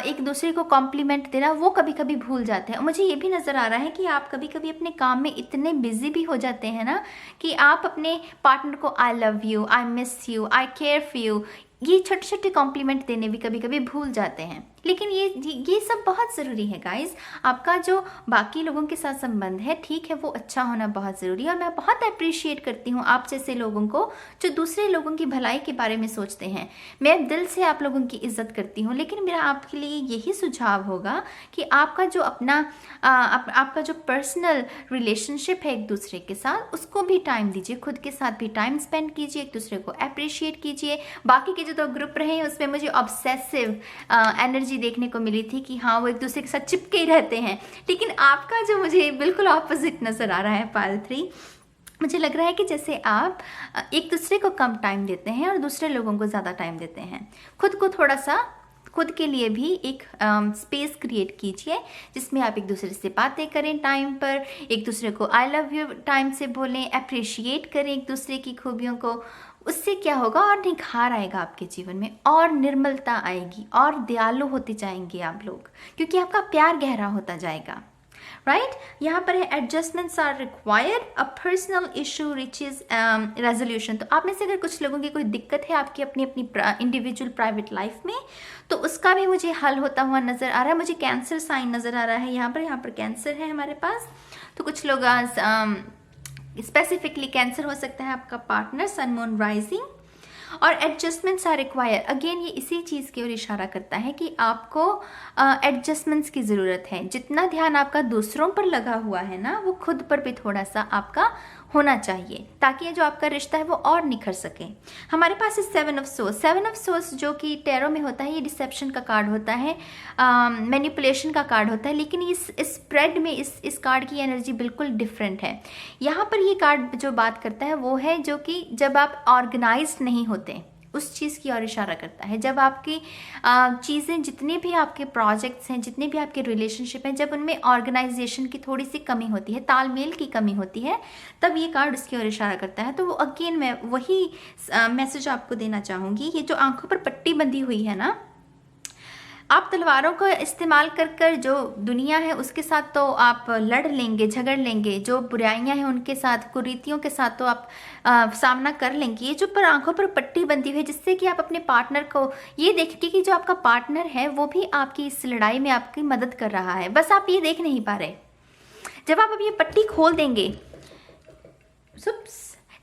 एक दूसरे को कॉम्प्लीमेंट देना, वो कभी कभी भूल जाते हैं। और मुझे ये भी नज़र आ रहा है कि आप कभी कभी अपने काम में इतने बिजी भी हो जाते हैं ना, कि आप अपने पार्टनर को I love you, I miss you, I care for you, ये छोटे छोटे कॉम्प्लीमेंट देने भी कभी कभी भूल जाते हैं। लेकिन ये सब बहुत ज़रूरी है गाइस। आपका जो बाकी लोगों के साथ संबंध है, ठीक है, वो अच्छा होना बहुत ज़रूरी है। और मैं बहुत अप्रिशिएट करती हूँ आप जैसे लोगों को जो दूसरे लोगों की भलाई के बारे में सोचते हैं। मैं दिल से आप लोगों की इज्जत करती हूँ। लेकिन मेरा आपके लिए यही सुझाव होगा कि आपका जो अपना आपका जो पर्सनल रिलेशनशिप है एक दूसरे के साथ, उसको भी टाइम दीजिए, खुद के साथ भी टाइम स्पेंड कीजिए, एक दूसरे को अप्रिशिएट कीजिए। बाकी के जो 2 ग्रुप रहे हैं उसमें मुझे ऑब्सेसिव एनर्जी देखने को मिली थी कि हाँ वो एक दूसरे के साथ चिपके ही रहते हैं। लेकिन आपका जो मुझे बिल्कुल ऑपोजिट नज़र आ रहा है पाइल 3, मुझे लग रहा है कि जैसे आप एक दूसरे को कम टाइम देते हैं और दूसरे लोगों को ज़्यादा टाइम देते हैं। खुद को थोड़ा सा, खुद के लिए भी एक स्पेस क्रिएट कीजिए, जिसमें आप एक दूसरे से बातें करें टाइम पर, एक दूसरे को आई लव यू टाइम से बोलें, अप्रिशिएट करें एक दूसरे की खूबियों को। उससे क्या होगा, और निखार आएगा आपके जीवन में, और निर्मलता आएगी, और दयालु होते जाएंगे आप लोग, क्योंकि आपका प्यार गहरा होता जाएगा। राइट, यहाँ पर है adjustments are required, a personal issue reaches resolution. तो आप में से अगर कुछ लोगों की कोई दिक्कत है आपकी अपनी इंडिविजुअल प्राइवेट लाइफ में, तो उसका भी मुझे हल होता हुआ नज़र आ रहा है। मुझे कैंसर साइन नज़र आ रहा है यहाँ पर कैंसर है हमारे पास। तो कुछ लोग स्पेसिफिकली कैंसर हो सकता है आपका पार्टनर, सन मून राइजिंग। और एडजस्टमेंट्स आर रिक्वायर, अगेन ये इसी चीज़ की ओर इशारा करता है कि आपको एडजस्टमेंट्स की ज़रूरत है। जितना ध्यान आपका दूसरों पर लगा हुआ है ना, वो खुद पर भी थोड़ा सा आपका होना चाहिए, ताकि ये जो आपका रिश्ता है वो और निखर सके। हमारे पास है 7 ऑफ सोर्स। 7 ऑफ सोर्स जो कि टैरो में होता है, ये डिसेप्शन का कार्ड होता है, मैनिपुलेशन का कार्ड होता है। लेकिन इस स्प्रेड में इस कार्ड की एनर्जी बिल्कुल डिफरेंट है। यहाँ पर ये कार्ड जो बात करता है वो है जो कि जब आप ऑर्गेनाइज्ड नहीं होते, उस चीज़ की ओर इशारा करता है। जब आपकी चीज़ें, जितने भी आपके प्रोजेक्ट्स हैं, जितने भी आपके रिलेशनशिप हैं, जब उनमें ऑर्गेनाइजेशन की थोड़ी सी कमी होती है, तालमेल की कमी होती है, तब ये कार्ड उसकी ओर इशारा करता है। तो वो अगेन मैं वही मैसेज आपको देना चाहूँगी। ये जो आंखों पर पट्टी बंधी हुई है ना, आप तलवारों का इस्तेमाल कर जो दुनिया है उसके साथ तो आप लड़ लेंगे, झगड़ लेंगे। जो बुराइयां हैं उनके साथ, कुरीतियों के साथ तो आप सामना कर लेंगे। ये जो पर आंखों पर पट्टी बंधी हुई है, जिससे कि आप अपने पार्टनर को ये देखिए कि जो आपका पार्टनर है वो भी आपकी इस लड़ाई में आपकी मदद कर रहा है, बस आप ये देख नहीं पा रहे। जब आप अब ये पट्टी खोल देंगे,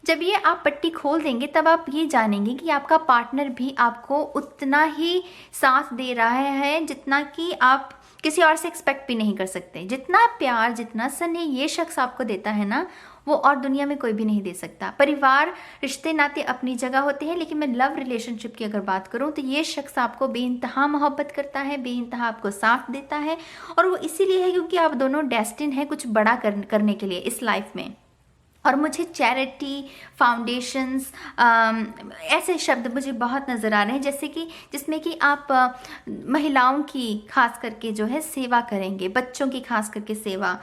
जब ये आप पट्टी खोल देंगे, तब आप ये जानेंगे कि आपका पार्टनर भी आपको उतना ही साथ दे रहा है जितना कि आप किसी और से एक्सपेक्ट भी नहीं कर सकते। जितना प्यार, जितना स्नेह ये शख्स आपको देता है ना, वो और दुनिया में कोई भी नहीं दे सकता। परिवार, रिश्ते नाते अपनी जगह होते हैं, लेकिन मैं लव रिलेशनशिप की अगर बात करूं तो ये शख्स आपको बेइंतहा मोहब्बत करता है, बेइंतहा आपको साथ देता है। और वो इसीलिए है क्योंकि आप दोनों डेस्टिन है कुछ बड़ा करने के लिए इस लाइफ में। और मुझे चैरिटी, फाउंडेशंस, ऐसे शब्द मुझे बहुत नज़र आ रहे हैं, जैसे कि जिसमें कि आप महिलाओं की खास करके जो है सेवा करेंगे, बच्चों की खास करके सेवा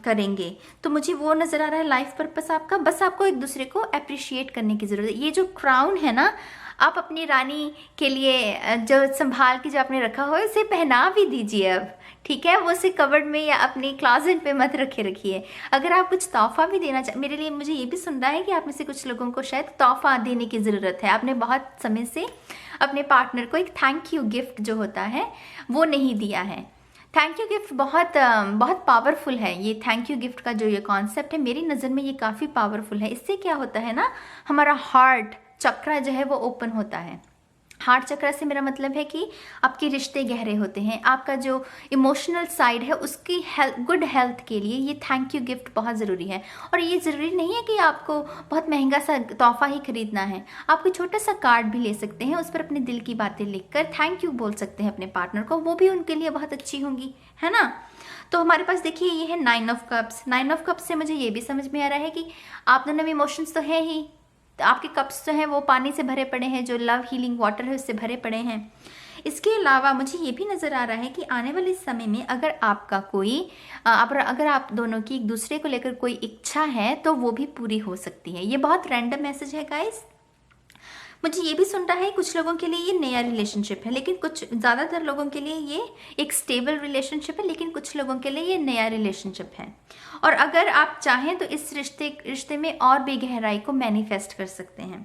करेंगे। तो मुझे वो नज़र आ रहा है लाइफ पर्पस आपका। बस आपको एक दूसरे को अप्रिशिएट करने की ज़रूरत है। ये जो क्राउन है ना, आप अपनी रानी के लिए जो संभाल के जो आपने रखा हो, इसे पहना भी दीजिए अब, ठीक है। वो उसे कवर्ड में या अपनी क्लोजेट पे मत रखिए। अगर आप कुछ तोहफा भी देना मेरे लिए, मुझे ये भी सुन रहा है कि आप में से कुछ लोगों को शायद तोहफा देने की ज़रूरत है। आपने बहुत समय से अपने पार्टनर को एक थैंक यू गिफ्ट जो होता है वो नहीं दिया है। थैंक यू गिफ्ट बहुत पावरफुल है। ये थैंक यू गिफ्ट का जो ये कॉन्सेप्ट है, मेरी नज़र में ये काफ़ी पावरफुल है। इससे क्या होता है ना, हमारा हार्ट चक्रा जो है वो ओपन होता है। हार्ट चक्र से मेरा मतलब है कि आपके रिश्ते गहरे होते हैं, आपका जो इमोशनल साइड है उसकी गुड हेल्थ के लिए ये थैंक यू गिफ्ट बहुत ज़रूरी है। और ये ज़रूरी नहीं है कि आपको बहुत महंगा सा तोहफा ही खरीदना है। आप कोई छोटा सा कार्ड भी ले सकते हैं, उस पर अपने दिल की बातें लिखकर थैंक यू बोल सकते हैं अपने पार्टनर को, वो भी उनके लिए बहुत अच्छी होंगी, है ना। तो हमारे पास देखिए ये है 9 ऑफ कप्स। 9 ऑफ कप्स से मुझे ये भी समझ में आ रहा है कि आप दोनों में इमोशंस तो है ही, तो आपके कप्स जो हैं वो पानी से भरे पड़े हैं, जो लव हीलिंग वाटर है उससे भरे पड़े हैं। इसके अलावा मुझे ये भी नज़र आ रहा है कि आने वाले समय में अगर आपका कोई अगर आप दोनों की एक दूसरे को लेकर कोई इच्छा है तो वो भी पूरी हो सकती है। ये बहुत रैंडम मैसेज है गाइस। मुझे ये भी सुन रहा है कुछ लोगों के लिए ये नया रिलेशनशिप है, लेकिन कुछ ज़्यादातर लोगों के लिए ये एक स्टेबल रिलेशनशिप है, लेकिन कुछ लोगों के लिए ये नया रिलेशनशिप है। और अगर आप चाहें तो इस रिश्ते में और भी गहराई को मैनिफेस्ट कर सकते हैं।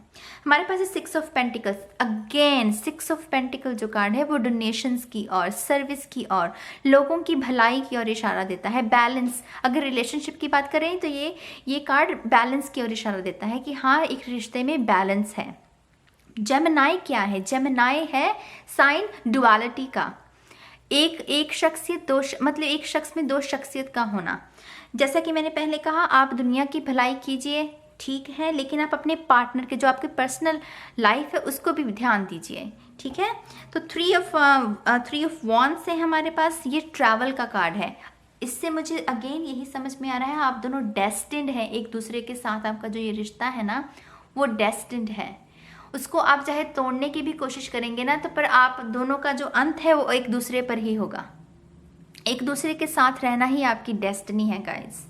हमारे पास है 6 of pentacles. Again 6 of pentacle जो कार्ड है वो डोनेशंस की और सर्विस की और लोगों की भलाई की ओर इशारा देता है। बैलेंस, अगर रिलेशनशिप की बात करें तो ये कार्ड बैलेंस की ओर इशारा देता है कि हाँ, एक रिश्ते में बैलेंस है। जेमिनाई क्या है? जेमिनाई है साइन डुअलिटी का। एक शख्सियत मतलब एक शख्स में दो शख्सियत का होना। जैसा कि मैंने पहले कहा, आप दुनिया की भलाई कीजिए, ठीक है, लेकिन आप अपने पार्टनर के जो आपके पर्सनल लाइफ है उसको भी ध्यान दीजिए, ठीक है। तो 3 ऑफ वॉन्ड्स से हमारे पास ये ट्रैवल का कार्ड है। इससे मुझे अगेन यही समझ में आ रहा है, आप दोनों डेस्टिन्ड है एक दूसरे के साथ। आपका जो ये रिश्ता है ना वो डेस्टिन्ड है। उसको आप चाहे तोड़ने की भी कोशिश करेंगे ना, तो पर आप दोनों का जो अंत है वो एक दूसरे पर ही होगा। एक दूसरे के साथ रहना ही आपकी डेस्टिनी है गाइस।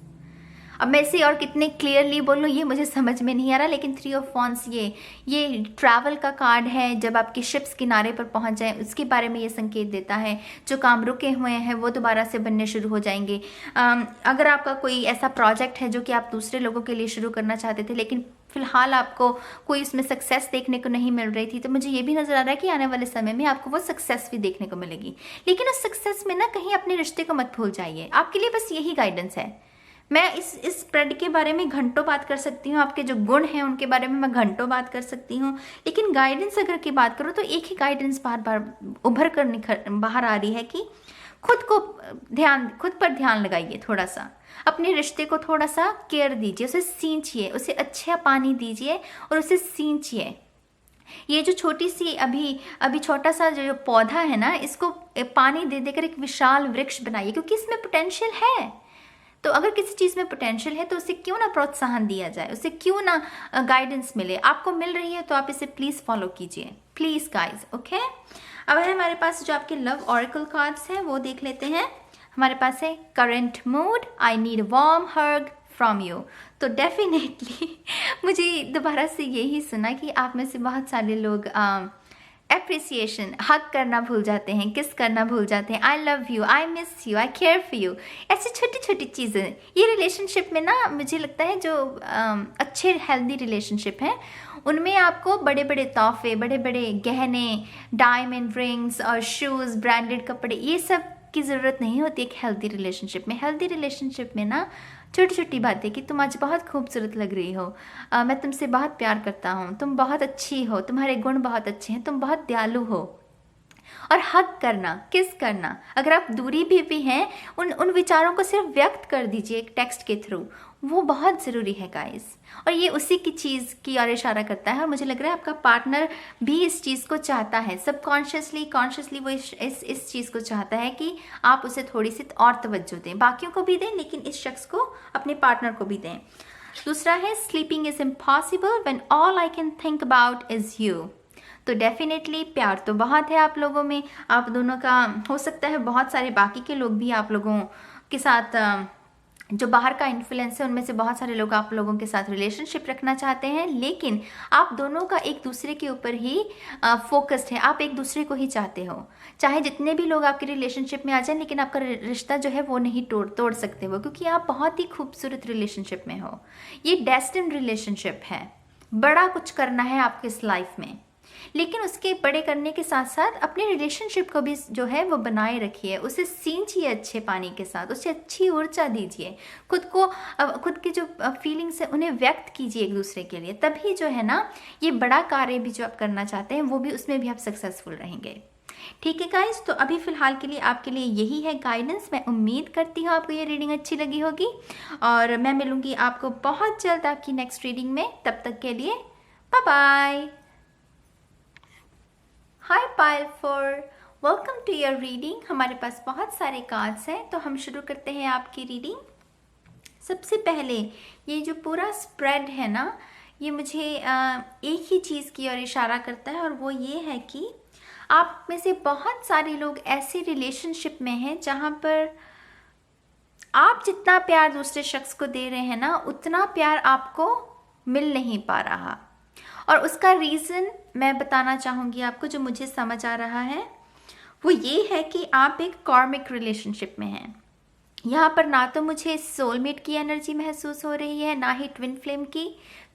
अब मैं इसे और कितने क्लियरली बोलूँ ये मुझे समझ में नहीं आ रहा, लेकिन 3 ऑफ वॉन्ड्स ये ट्रैवल का कार्ड है। जब आपकी शिप्स किनारे पर पहुंच जाए उसके बारे में ये संकेत देता है। जो काम रुके हुए हैं वो दोबारा से बनने शुरू हो जाएंगे। अगर आपका कोई ऐसा प्रोजेक्ट है जो कि आप दूसरे लोगों के लिए शुरू करना चाहते थे, लेकिन फिलहाल आपको कोई इसमें सक्सेस देखने को नहीं मिल रही थी, तो मुझे ये भी नज़र आ रहा है कि आने वाले समय में आपको वो सक्सेस भी देखने को मिलेगी। लेकिन उस सक्सेस में ना कहीं अपने रिश्ते को मत भूल जाइए। आपके लिए बस यही गाइडेंस है। मैं इस स्प्रेड के बारे में घंटों बात कर सकती हूँ, आपके जो गुण हैं उनके बारे में मैं घंटों बात कर सकती हूँ, लेकिन गाइडेंस अगर की बात करूँ तो एक ही गाइडेंस बार बार उभर कर बाहर आ रही है कि खुद पर ध्यान लगाइए। थोड़ा सा अपने रिश्ते को थोड़ा सा केयर दीजिए, उसे सींचिए, उसे अच्छा पानी दीजिए और उसे सींचिए। ये जो छोटी सी अभी छोटा सा जो पौधा है ना, इसको पानी दे देकर एक विशाल वृक्ष बनाइए, क्योंकि इसमें पोटेंशियल है। तो अगर किसी चीज़ में पोटेंशियल है तो उसे क्यों ना प्रोत्साहन दिया जाए, उसे क्यों ना गाइडेंस मिले। आपको मिल रही है तो आप इसे प्लीज़ फॉलो कीजिए, प्लीज़ गाइज, ओके। अब है हमारे पास जो आपके लव ऑरेकल कार्ड्स हैं वो देख लेते हैं। हमारे पास है current mood, I need warm hug from you. तो डेफिनेटली मुझे दोबारा से यही सुना कि आप में से बहुत सारे लोग एप्रिसिएशन, हग करना भूल जाते हैं, किस करना भूल जाते हैं, I love you, I miss you, I care for you, ऐसी छोटी छोटी चीज़ें। ये रिलेशनशिप में ना मुझे लगता है जो अच्छे हेल्दी रिलेशनशिप हैं उनमें आपको बड़े बड़े तोहफे, बड़े बड़े गहने, डायमंड रिंग्स और शूज़, ब्रांडेड कपड़े, ये सब की ज़रूरत नहीं होती एक हेल्दी रिलेशनशिप में। हेल्दी रिलेशनशिप में ना छोटी छोटी बातें कि तुम आज बहुत खूबसूरत लग रही हो, मैं तुमसे बहुत प्यार करता हूँ, तुम बहुत अच्छी हो, तुम्हारे गुण बहुत अच्छे हैं, तुम बहुत दयालु हो। और हग करना, किस करना, अगर आप दूरी भी हैं उन विचारों को सिर्फ व्यक्त कर दीजिए एक टेक्स्ट के थ्रू, वो बहुत ज़रूरी है गाइस। और ये उसी की चीज़ की ओर इशारा करता है। और मुझे लग रहा है आपका पार्टनर भी इस चीज़ को चाहता है, सबकॉन्शियसली कॉन्शियसली वो इस चीज़ को चाहता है कि आप उसे थोड़ी सी और तवज्जो दें, बाकियों को भी दें लेकिन इस शख्स को, अपने पार्टनर को भी दें। दूसरा है sleeping is impossible when all I can think about is you. तो डेफिनेटली प्यार तो बहुत है आप लोगों में, आप दोनों का हो सकता है बहुत सारे बाकी के लोग भी आप लोगों के साथ जो बाहर का इन्फ्लुएंस है उनमें से बहुत सारे लोग आप लोगों के साथ रिलेशनशिप रखना चाहते हैं, लेकिन आप दोनों का एक दूसरे के ऊपर ही फोकस्ड है, आप एक दूसरे को ही चाहते हो। चाहे जितने भी लोग आपके रिलेशनशिप में आ जाएं, लेकिन आपका रिश्ता जो है वो नहीं तोड़ सकते वो, क्योंकि आप बहुत ही खूबसूरत रिलेशनशिप में हो। ये डेस्टिन्ड रिलेशनशिप है, बड़ा कुछ करना है आपके इस लाइफ में, लेकिन उसके बड़े करने के साथ साथ अपने रिलेशनशिप को भी जो है वो बनाए रखिए, उसे सींचिए अच्छे पानी के साथ, उसे अच्छी ऊर्जा दीजिए, खुद की जो फीलिंग्स है उन्हें व्यक्त कीजिए एक दूसरे के लिए, तभी जो है ना ये बड़ा कार्य भी जो आप करना चाहते हैं वो भी, उसमें भी आप सक्सेसफुल रहेंगे। ठीक है गाइस, तो अभी फिलहाल के लिए आपके लिए यही है गाइडेंस। मैं उम्मीद करती हूँ आपको ये रीडिंग अच्छी लगी होगी, और मैं मिलूंगी आपको बहुत जल्द आपकी नेक्स्ट रीडिंग में। तब तक के लिए bye bye. Hi pile 4, welcome to your reading. हमारे पास बहुत सारे कार्ड्स हैं, तो हम शुरू करते हैं आपकी रीडिंग। सबसे पहले ये जो पूरा स्प्रेड है ना, ये मुझे एक ही चीज़ की ओर इशारा करता है, और वो ये है कि आप में से बहुत सारे लोग ऐसे रिलेशनशिप में हैं जहाँ पर आप जितना प्यार दूसरे शख्स को दे रहे हैं ना, उतना प्यार आपको मिल नहीं पा रहा। और उसका रीज़न मैं बताना चाहूँगी आपको, जो मुझे समझ आ रहा है वो ये है कि आप एक कार्मिक रिलेशनशिप में हैं। यहाँ पर ना तो मुझे सोलमेट की एनर्जी महसूस हो रही है, ना ही ट्विन फ्लेम की।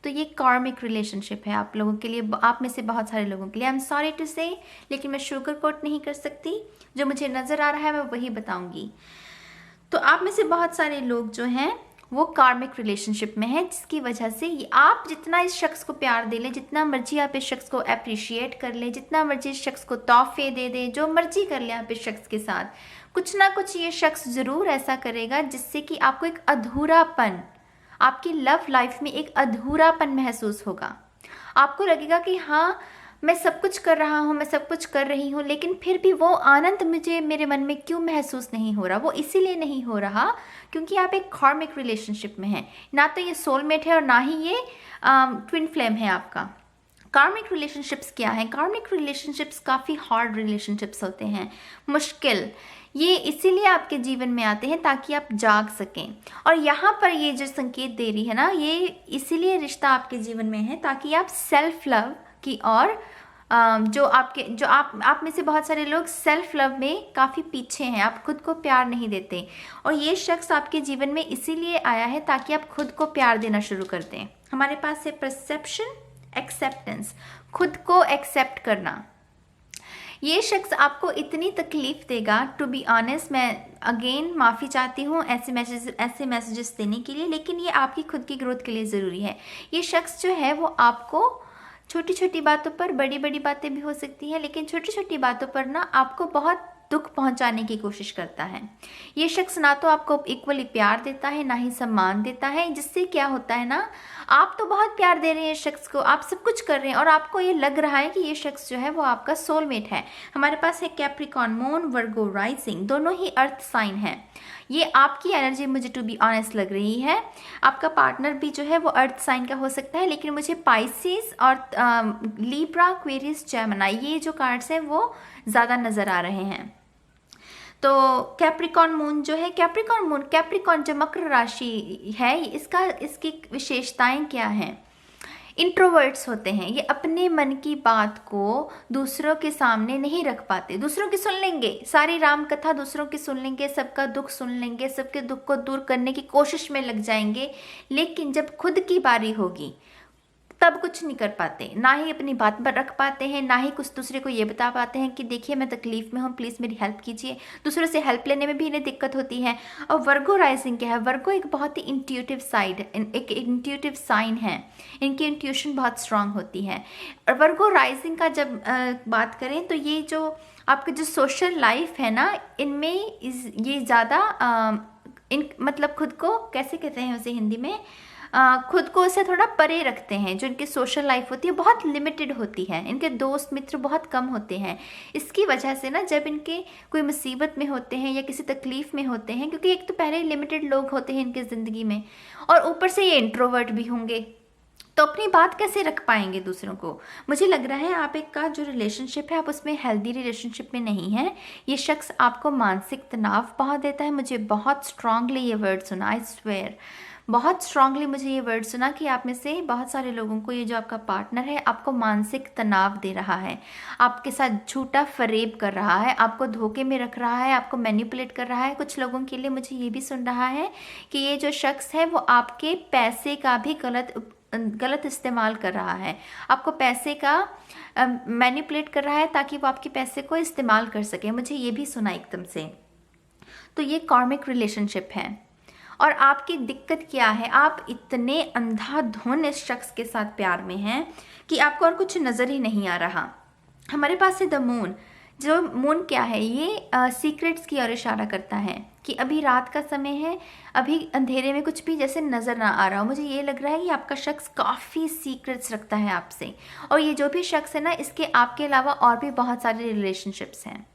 तो ये कार्मिक रिलेशनशिप है आप लोगों के लिए, आप में से बहुत सारे लोगों के लिए। आई एम सॉरी टू से, लेकिन मैं शुगर कोट नहीं कर सकती, जो मुझे नज़र आ रहा है मैं वही बताऊँगी। तो आप में से बहुत सारे लोग जो हैं वो कार्मिक रिलेशनशिप में है, जिसकी वजह से आप जितना इस शख्स को प्यार दे लें, जितना मर्जी आप इस शख्स को अप्रिशिएट कर लें, जितना मर्जी इस शख्स को तोहफे दे दें, जो मर्जी कर लें आप इस शख्स के साथ, कुछ ना कुछ ये शख्स ज़रूर ऐसा करेगा जिससे कि आपको एक अधूरापन, आपकी लव लाइफ में एक अधूरापन महसूस होगा। आपको लगेगा कि हाँ मैं सब कुछ कर रहा हूँ, मैं सब कुछ कर रही हूँ, लेकिन फिर भी वो आनंद मुझे मेरे मन में क्यों महसूस नहीं हो रहा। वो इसीलिए नहीं हो रहा क्योंकि आप एक कार्मिक रिलेशनशिप में हैं, ना तो ये सोलमेट है और ना ही ये ट्विन फ्लेम है आपका। कार्मिक रिलेशनशिप्स क्या है? कार्मिक रिलेशनशिप्स काफ़ी हार्ड रिलेशनशिप्स होते हैं, मुश्किल। ये इसीलिए आपके जीवन में आते हैं ताकि आप जाग सकें। और यहाँ पर ये जो संकेत दे रही है ना, ये इसीलिए रिश्ता आपके जीवन में है ताकि आप सेल्फ लव की और जो आप में से बहुत सारे लोग सेल्फ लव में काफ़ी पीछे हैं, आप खुद को प्यार नहीं देते। और ये शख्स आपके जीवन में इसीलिए आया है ताकि आप खुद को प्यार देना शुरू कर दें। हमारे पास है परसेप्शन, एक्सेप्टेंस, खुद को एक्सेप्ट करना। ये शख्स आपको इतनी तकलीफ देगा, टू बी ऑनेस्ट मैं अगेन माफ़ी चाहती हूँ ऐसे मैसेजेस देने के लिए, लेकिन ये आपकी खुद की ग्रोथ के लिए ज़रूरी है। ये शख्स जो है वो आपको छोटी छोटी बातों पर, बड़ी बड़ी बातें भी हो सकती हैं, लेकिन छोटी छोटी बातों पर ना आपको बहुत दुख पहुंचाने की कोशिश करता है। ये शख्स ना तो आपको इक्वली प्यार देता है, ना ही सम्मान देता है, जिससे क्या होता है ना, आप तो बहुत प्यार दे रहे हैं इस शख्स को, आप सब कुछ कर रहे हैं और आपको ये लग रहा है कि ये शख्स जो है वो आपका सोलमेट है। हमारे पास है कैप्रिकॉर्न मून, वर्गो राइजिंग, दोनों ही अर्थ साइन है। ये आपकी एनर्जी मुझे टू बी ऑनेस्ट लग रही है। आपका पार्टनर भी जो है वो अर्थ साइन का हो सकता है, लेकिन मुझे पाइसेस और लीब्रा, एक्वेरियस, जेमिनी, ये जो कार्ड्स हैं वो ज़्यादा नज़र आ रहे हैं। तो कैप्रिकॉर्न मून जो है, कैप्रिकॉर्न जो मकर राशि है, इसकी विशेषताएं क्या हैं? इंट्रोवर्ट्स होते हैं, ये अपने मन की बात को दूसरों के सामने नहीं रख पाते। दूसरों की सुन लेंगे, सारी राम कथा दूसरों की सुन लेंगे, सबका दुख सुन लेंगे, सबके दुख को दूर करने की कोशिश में लग जाएंगे, लेकिन जब खुद की बारी होगी तब कुछ नहीं कर पाते, ना ही अपनी बात पर रख पाते हैं, ना ही कुछ दूसरे को ये बता पाते हैं कि देखिए मैं तकलीफ में हूँ, प्लीज़ मेरी हेल्प कीजिए। दूसरों से हेल्प लेने में भी इन्हें दिक्कत होती है। और वर्गो राइजिंग क्या है? वर्गो एक बहुत ही इंट्यूटिव एक इंट्यूटिव साइन है, इनकी इंट्यूशन बहुत स्ट्रांग होती है। और वर्गो राइजिंग का जब बात करें तो ये जो आपका जो सोशल लाइफ है ना, इनमें ये ज़्यादा मतलब खुद को कैसे कहते हैं उसे हिंदी में, खुद को उससे थोड़ा परे रखते हैं। जो इनकी सोशल लाइफ होती है बहुत लिमिटेड होती है, इनके दोस्त मित्र बहुत कम होते हैं। इसकी वजह से ना जब इनके कोई मुसीबत में होते हैं या किसी तकलीफ़ में होते हैं, क्योंकि एक तो पहले ही लिमिटेड लोग होते हैं इनकी ज़िंदगी में, और ऊपर से ये इंट्रोवर्ट भी होंगे, तो अपनी बात कैसे रख पाएंगे दूसरों को। मुझे लग रहा है आप एक का जो रिलेशनशिप है आप उसमें हेल्दी रिलेशनशिप में नहीं है। ये शख्स आपको मानसिक तनाव बहुत देता है। मुझे बहुत स्ट्रांगली ये वर्ड सुना, आई स्वेयर, बहुत स्ट्रांगली मुझे ये वर्ड सुना कि आप में से बहुत सारे लोगों को ये जो आपका पार्टनर है आपको मानसिक तनाव दे रहा है, आपके साथ झूठा फरेब कर रहा है, आपको धोखे में रख रहा है, आपको मैनिपुलेट कर रहा है। कुछ लोगों के लिए मुझे ये भी सुन रहा है कि ये जो शख्स है वो आपके पैसे का भी गलत इस्तेमाल कर रहा है, आपको पैसे का मैनिपुलेट कर रहा है ताकि वो आपके पैसे को इस्तेमाल कर सके। मुझे ये भी सुना एकदम से। तो ये कार्मिक रिलेशनशिप है। और आपकी दिक्कत क्या है, आप इतने अंधाधुन इस शख्स के साथ प्यार में हैं कि आपको और कुछ नज़र ही नहीं आ रहा। हमारे पास है द मून। जो मून क्या है, ये सीक्रेट्स की ओर इशारा करता है कि अभी रात का समय है, अभी अंधेरे में कुछ भी जैसे नज़र ना आ रहा हो। मुझे ये लग रहा है कि आपका शख्स काफ़ी सीक्रेट्स रखता है आपसे, और ये जो भी शख्स है ना इसके आपके अलावा और भी बहुत सारे रिलेशनशिप्स हैं।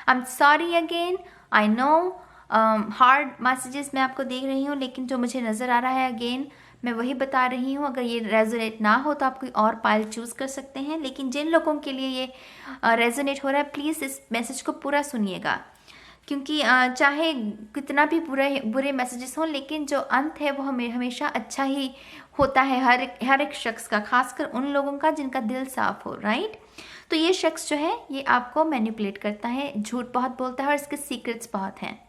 I am sorry again, I know hard messages मैं आपको देख रही हूँ, लेकिन जो मुझे नज़र आ रहा है अगेन मैं वही बता रही हूँ। अगर ये रेजोनेट ना हो तो आप कोई और पाइल चूज़ कर सकते हैं, लेकिन जिन लोगों के लिए ये रेजोनेट हो रहा है प्लीज़ इस मैसेज को पूरा सुनिएगा, क्योंकि चाहे कितना भी बुरे मैसेजेस हों, लेकिन जो अंत है वो हमेशा अच्छा ही होता है हर एक शख्स का, खासकर उन लोगों का जिनका दिल साफ हो, राइट। तो ये शख्स जो है ये आपको मैनिपुलेट करता है, झूठ बहुत बोलता है और इसके सीक्रेट्स बहुत हैं।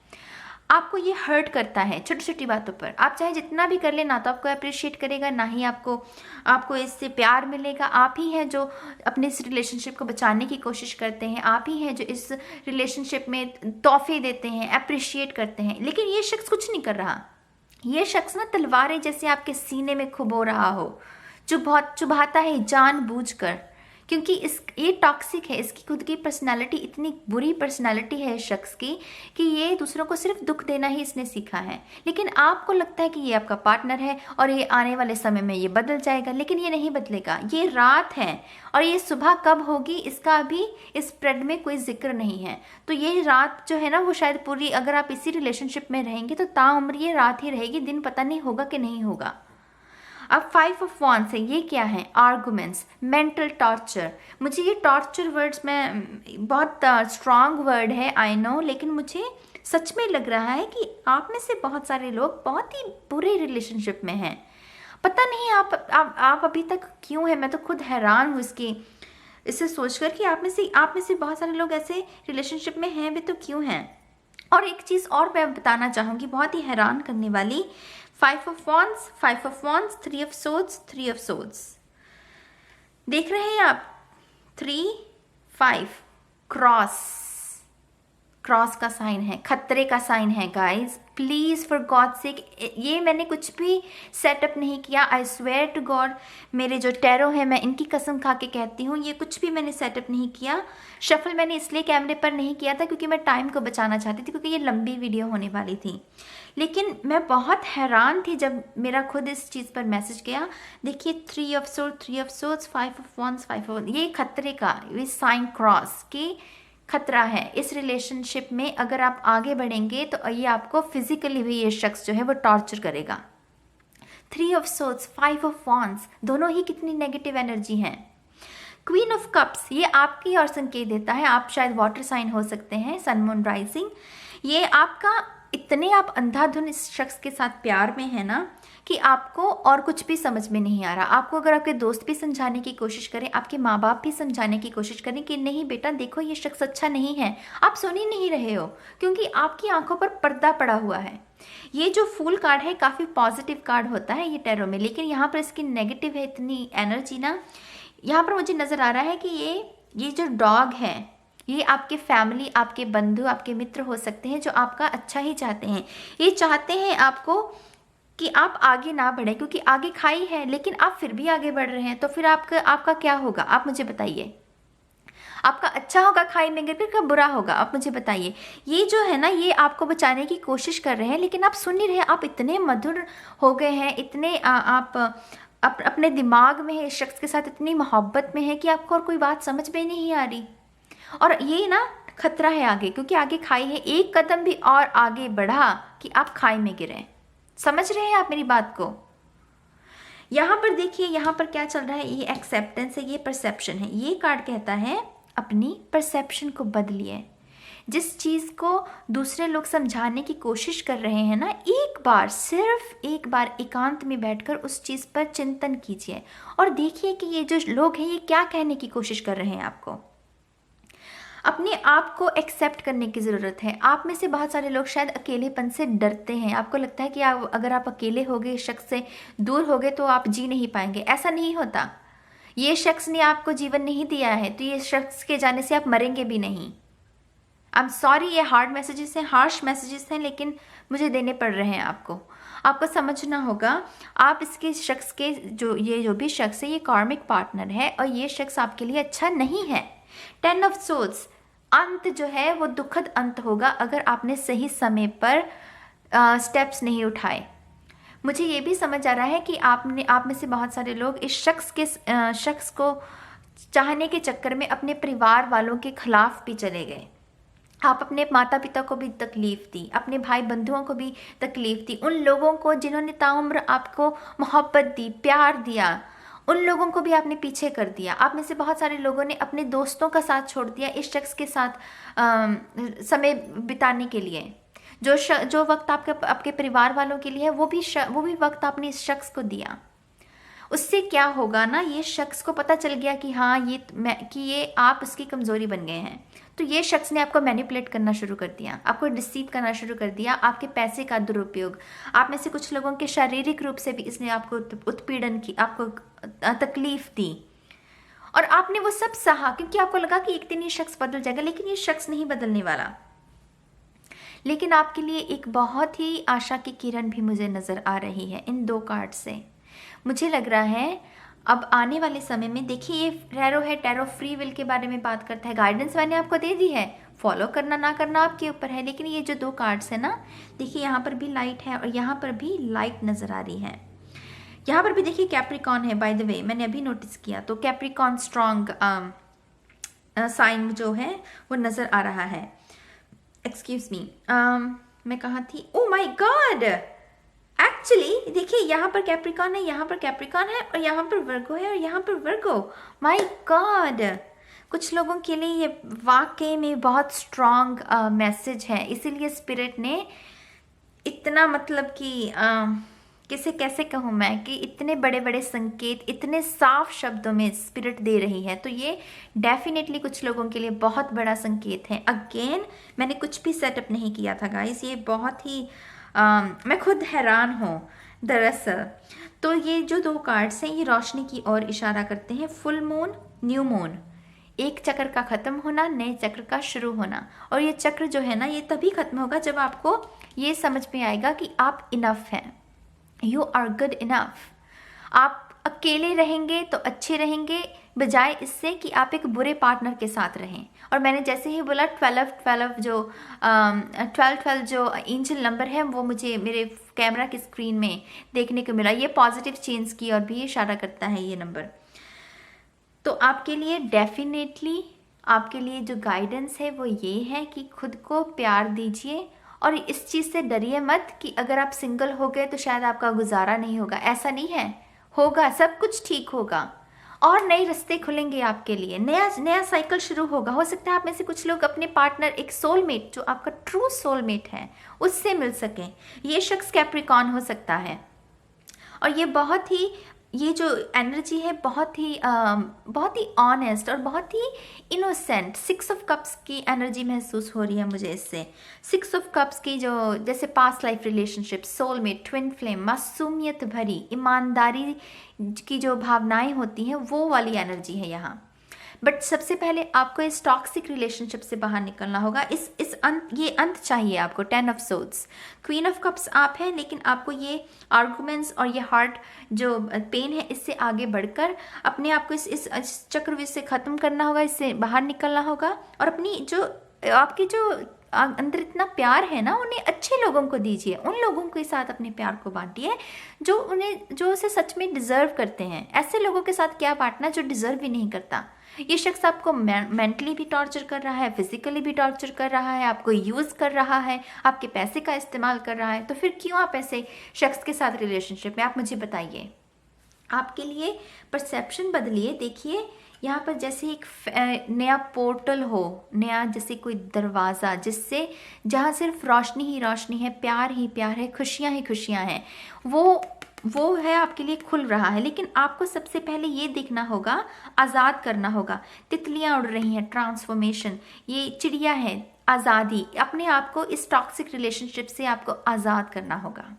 आपको ये हर्ट करता है छोटी छोटी बातों पर। आप चाहे जितना भी कर ले, ना तो आपको अप्रिशिएट करेगा, ना ही आपको इससे प्यार मिलेगा। आप ही हैं जो अपने इस रिलेशनशिप को बचाने की कोशिश करते हैं, आप ही हैं जो इस रिलेशनशिप में तोहफे देते हैं, अप्रिशिएट करते हैं, लेकिन ये शख्स कुछ नहीं कर रहा। ये शख्स ना तलवारें जैसे आपके सीने में खुबो रहा हो, जो बहुत चुभाता है जानबूझकर, क्योंकि ये टॉक्सिक है। इसकी खुद की पर्सनालिटी इतनी बुरी पर्सनालिटी है इस शख्स की कि ये दूसरों को सिर्फ दुख देना ही इसने सीखा है। लेकिन आपको लगता है कि ये आपका पार्टनर है और ये आने वाले समय में ये बदल जाएगा, लेकिन ये नहीं बदलेगा। ये रात है और ये सुबह कब होगी इसका अभी इस स्प्रेड में कोई जिक्र नहीं है। तो ये रात जो है ना वो शायद पूरी, अगर आप इसी रिलेशनशिप में रहेंगे तो ताउम्र ये रात ही रहेगी, दिन पता नहीं होगा कि नहीं होगा। अब 5 ऑफ वॉन्ड्स है, ये क्या है, आर्गुमेंट्स, मेंटल टॉर्चर। मुझे ये टॉर्चर वर्ड्स में बहुत स्ट्रांग वर्ड है, आई नो, लेकिन मुझे सच में लग रहा है कि आप में से बहुत सारे लोग बहुत ही बुरे रिलेशनशिप में हैं। पता नहीं आप अभी तक क्यों हैं। मैं तो खुद हैरान हूँ इससे सोचकर कि आप में से बहुत सारे लोग ऐसे रिलेशनशिप में हैं भी तो क्यों हैं। और एक चीज़ और मैं बताना चाहूँगी बहुत ही हैरान करने वाली, 5 of wands, 5 of wands, 3 of swords, 3 of swords. देख रहे हैं आप, 3, 5, क्रॉस का साइन है, खतरे का साइन है guys. Please for God sake, ये मैंने कुछ भी सेटअप नहीं किया। आई स्वेयर टू गॉड, मेरे जो टैरो है मैं इनकी कसम खा के कहती हूँ, ये कुछ भी मैंने सेटअप नहीं किया। शफल मैंने इसलिए कैमरे पर नहीं किया था क्योंकि मैं टाइम को बचाना चाहती थी, क्योंकि ये लंबी वीडियो होने वाली थी। लेकिन मैं बहुत हैरान थी जब मेरा खुद इस चीज़ पर मैसेज गया। देखिए 3 of swords, 3 of swords, 5 of wands, 5 of, ये खतरे का, ये साइन क्रॉस की खतरा है इस रिलेशनशिप में। अगर आप आगे बढ़ेंगे तो ये आपको फिजिकली भी ये शख्स जो है वो टॉर्चर करेगा। 3 ऑफ सोर्ड्स, 5 ऑफ वॉन्ड्स, दोनों ही कितनी नेगेटिव एनर्जी हैं। क्वीन ऑफ कप्स, ये आपकी ओर संकेत देता है, आप शायद वाटर साइन हो सकते हैं, सन मून राइजिंग। ये आपका इतने आप अंधाधुन इस शख्स के साथ प्यार में है ना कि आपको और कुछ भी समझ में नहीं आ रहा। आपको अगर आपके दोस्त भी समझाने की कोशिश करें, आपके माँ बाप भी समझाने की कोशिश करें कि नहीं बेटा देखो ये शख्स अच्छा नहीं है, आप सुन ही नहीं रहे हो, क्योंकि आपकी आंखों पर पर्दा पड़ा हुआ है। ये जो फूल कार्ड है काफ़ी पॉजिटिव कार्ड होता है ये टैरो में, लेकिन यहाँ पर इसकी नेगेटिव है इतनी एनर्जी ना। यहाँ पर मुझे नज़र आ रहा है कि ये जो डॉग है ये आपके फैमिली, आपके बंधु, आपके मित्र हो सकते हैं जो आपका अच्छा ही चाहते हैं। ये चाहते हैं आपको कि आप आगे ना बढ़ें, क्योंकि आगे खाई है, लेकिन आप फिर भी आगे बढ़ रहे हैं। तो फिर आपका क्या होगा, आप मुझे बताइए। आपका अच्छा होगा खाई में गिरकर, क्या बुरा होगा? आप मुझे बताइए। ये जो है ना, ये आपको बचाने की कोशिश कर रहे हैं, लेकिन आप सुन नहीं रहे। आप इतने मधुर हो गए हैं, इतने आप अपने दिमाग में है, इस शख्स के साथ इतनी मोहब्बत में है कि आपको और कोई बात समझ में नहीं आ रही। और ये ना खतरा है आगे, क्योंकि आगे खाई है। एक कदम भी और आगे बढ़ा कि आप खाई में गिरे। समझ रहे हैं आप मेरी बात को? यहाँ पर देखिए, यहाँ पर क्या चल रहा है, ये एक्सेप्टेंस है, ये परसेप्शन है। ये कार्ड कहता है अपनी परसेप्शन को बदलिए। जिस चीज़ को दूसरे लोग समझाने की कोशिश कर रहे हैं ना, एक बार, सिर्फ एक बार एकांत में बैठकर उस चीज़ पर चिंतन कीजिए और देखिए कि ये जो लोग हैं ये क्या कहने की कोशिश कर रहे हैं आपको। अपने आप को एक्सेप्ट करने की ज़रूरत है। आप में से बहुत सारे लोग शायद अकेलेपन से डरते हैं। आपको लगता है कि अगर आप अकेले हो गए, शख्स से दूर हो गए तो आप जी नहीं पाएंगे। ऐसा नहीं होता। ये शख्स ने आपको जीवन नहीं दिया है, तो ये शख्स के जाने से आप मरेंगे भी नहीं। आई एम सॉरी, ये हार्ड मैसेजेस हैं, हार्श मैसेजेस हैं, लेकिन मुझे देने पड़ रहे हैं आपको समझना होगा। आप इसके शख्स के जो भी शख्स है, ये कार्मिक पार्टनर है और ये शख्स आपके लिए अच्छा नहीं है। 10 ऑफ सोर्ड्स, अंत जो है वो दुखद अंत होगा अगर आपने सही समय पर स्टेप्स नहीं उठाए। मुझे ये भी समझ आ रहा है कि आप में से बहुत सारे लोग इस शख्स को चाहने के चक्कर में अपने परिवार वालों के खिलाफ भी चले गए। आप अपने माता पिता को भी तकलीफ दी, अपने भाई बंधुओं को भी तकलीफ दी, उन लोगों को जिन्होंने ताउम्र आपको मोहब्बत दी, प्यार दिया, उन लोगों को भी आपने पीछे कर दिया। आप में से बहुत सारे लोगों ने अपने दोस्तों का साथ छोड़ दिया इस शख्स के साथ समय बिताने के लिए। जो वक्त आपके परिवार वालों के लिए है, वो भी वक्त आपने इस शख्स को दिया। उससे क्या होगा ना, ये शख्स को पता चल गया कि हाँ ये आप उसकी कमज़ोरी बन गए हैं, तो ये शख्स ने आपको मैनिपुलेट करना शुरू कर दिया, आपको डिसीव करना शुरू कर दिया, आपके पैसे का दुरुपयोग। आप में से कुछ लोगों के शारीरिक रूप से भी इसने आपको उत्पीड़न की, आपको तकलीफ दी और आपने वो सब सहा, क्योंकि आपको लगा कि एक दिन ये शख्स बदल जाएगा, लेकिन ये शख्स नहीं बदलने वाला। लेकिन आपके लिए एक बहुत ही आशा की किरण भी मुझे नज़र आ रही है इन 2 कार्ड से। मुझे लग रहा है अब आने वाले समय में, देखिए ये टैरो है, टैरो फ्री विल के बारे में बात करता है। गाइडेंस मैंने आपको दे दी है, फॉलो करना ना करना आपके ऊपर है। लेकिन ये जो 2 कार्ड्स है ना, देखिए यहाँ पर भी लाइट है और यहाँ पर भी लाइट नज़र आ रही है। यहाँ पर भी देखिए कैप्रिकॉन है, बाय द वे मैंने अभी नोटिस किया, तो कैप्रिकॉन स्ट्रॉन्ग साइन जो है वो नज़र आ रहा है। एक्सक्यूज मी, मैं कहाँ थी? ओ माई गॉड, एक्चुअली देखिए यहाँ पर कैप्रिकॉन है, यहाँ पर कैप्रिकॉन है और यहाँ पर वर्गो है और यहाँ पर वर्गो। माय गॉड, कुछ लोगों के लिए ये वाकई में बहुत स्ट्रॉन्ग मैसेज है। इसीलिए स्पिरिट ने इतना, मतलब कि किसे कैसे कहूँ मैं, कि इतने बड़े बड़े संकेत इतने साफ शब्दों में स्पिरिट दे रही है। तो ये डेफिनेटली कुछ लोगों के लिए बहुत बड़ा संकेत है। अगेन मैंने कुछ भी सेटअप नहीं किया था गाइस, ये बहुत ही मैं खुद हैरान हूँ दरअसल। तो ये जो 2 कार्ड्स हैं ये रोशनी की ओर इशारा करते हैं। फुल मून, न्यू मून, एक चक्र का ख़त्म होना, नए चक्र का शुरू होना। और ये चक्र जो है ना, ये तभी ख़त्म होगा जब आपको ये समझ में आएगा कि आप इनफ हैं, यू आर गुड इनफ। आप अकेले रहेंगे तो अच्छे रहेंगे, बजाय इससे कि आप एक बुरे पार्टनर के साथ रहें। और मैंने जैसे ही बोला 12 जो एंजल नंबर है वो मुझे मेरे कैमरा की स्क्रीन में देखने को मिला। ये पॉजिटिव चेंज की और भी इशारा करता है ये नंबर। तो आपके लिए डेफिनेटली, आपके लिए जो गाइडेंस है वो ये है कि खुद को प्यार दीजिए और इस चीज़ से डरिए मत कि अगर आप सिंगल हो गए तो शायद आपका गुजारा नहीं होगा। ऐसा नहीं है, होगा, सब कुछ ठीक होगा और नए रास्ते खुलेंगे आपके लिए, नया साइकिल शुरू होगा। हो सकता है आप में से कुछ लोग अपने पार्टनर, एक सोलमेट, जो आपका ट्रू सोलमेट है, उससे मिल सकें। ये शख्स कैप्रिकॉन हो सकता है और ये जो एनर्जी है बहुत ही ऑनेस्ट और बहुत ही इनोसेंट। 6 ऑफ कप्स की एनर्जी महसूस हो रही है मुझे इससे। 6 ऑफ कप्स की जो जैसे past life relationship, soulmate, twin flame, मासूमियत भरी, ईमानदारी की जो भावनाएं होती हैं, वो वाली एनर्जी है यहाँ। बट सबसे पहले आपको इस टॉक्सिक रिलेशनशिप से बाहर निकलना होगा। ये अंत चाहिए आपको। 10 of swords, queen of cups आप हैं, लेकिन आपको ये आर्गुमेंट्स और ये हार्ट जो पेन है इससे आगे बढ़कर अपने आप को इस चक्रव्यूह से ख़त्म करना होगा, इससे बाहर निकलना होगा। और अपनी जो आपकी जो अंदर इतना प्यार है ना, उन्हें अच्छे लोगों को दीजिए। उन लोगों के साथ अपने प्यार को बांटिए जो उसे सच में डिजर्व करते हैं। ऐसे लोगों के साथ क्या बांटना जो डिजर्व भी नहीं करता। ये शख्स आपको मेंटली भी टॉर्चर कर रहा है, फिजिकली भी टॉर्चर कर रहा है, आपको यूज़ कर रहा है, आपके पैसे का इस्तेमाल कर रहा है, तो फिर क्यों आप ऐसे शख्स के साथ रिलेशनशिप में? आप मुझे बताइए। आपके लिए परसेप्शन बदलिए। देखिए यहाँ पर जैसे एक नया पोर्टल हो, नया जैसे कोई दरवाज़ा, जिससे जहाँ सिर्फ रोशनी ही रोशनी है, प्यार ही प्यार है, खुशियाँ ही खुशियाँ हैं, वो है आपके लिए खुल रहा है। लेकिन आपको सबसे पहले ये देखना होगा, आज़ाद करना होगा। तितलियाँ उड़ रही हैं, ट्रांसफॉर्मेशन, ये चिड़िया है, आज़ादी। अपने आप को इस टॉक्सिक रिलेशनशिप से आपको आज़ाद करना होगा।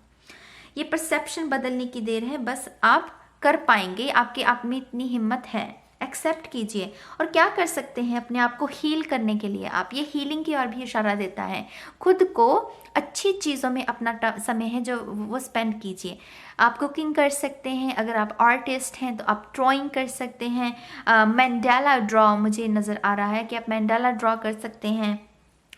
ये परसेप्शन बदलने की देर है, बस आप कर पाएंगे। आपके आप में इतनी हिम्मत है, एक्सेप्ट कीजिए। और क्या कर सकते हैं अपने आप को हील करने के लिए? आप ये हीलिंग की ओर भी इशारा देता है। खुद को अच्छी चीज़ों में अपना समय है जो वो स्पेंड कीजिए। आप कुकिंग कर सकते हैं, अगर आप आर्टिस्ट हैं तो आप ड्राइंग कर सकते हैं। मैंडेला ड्रॉ मुझे नज़र आ रहा है कि आप मैंडेला ड्रॉ कर सकते हैं।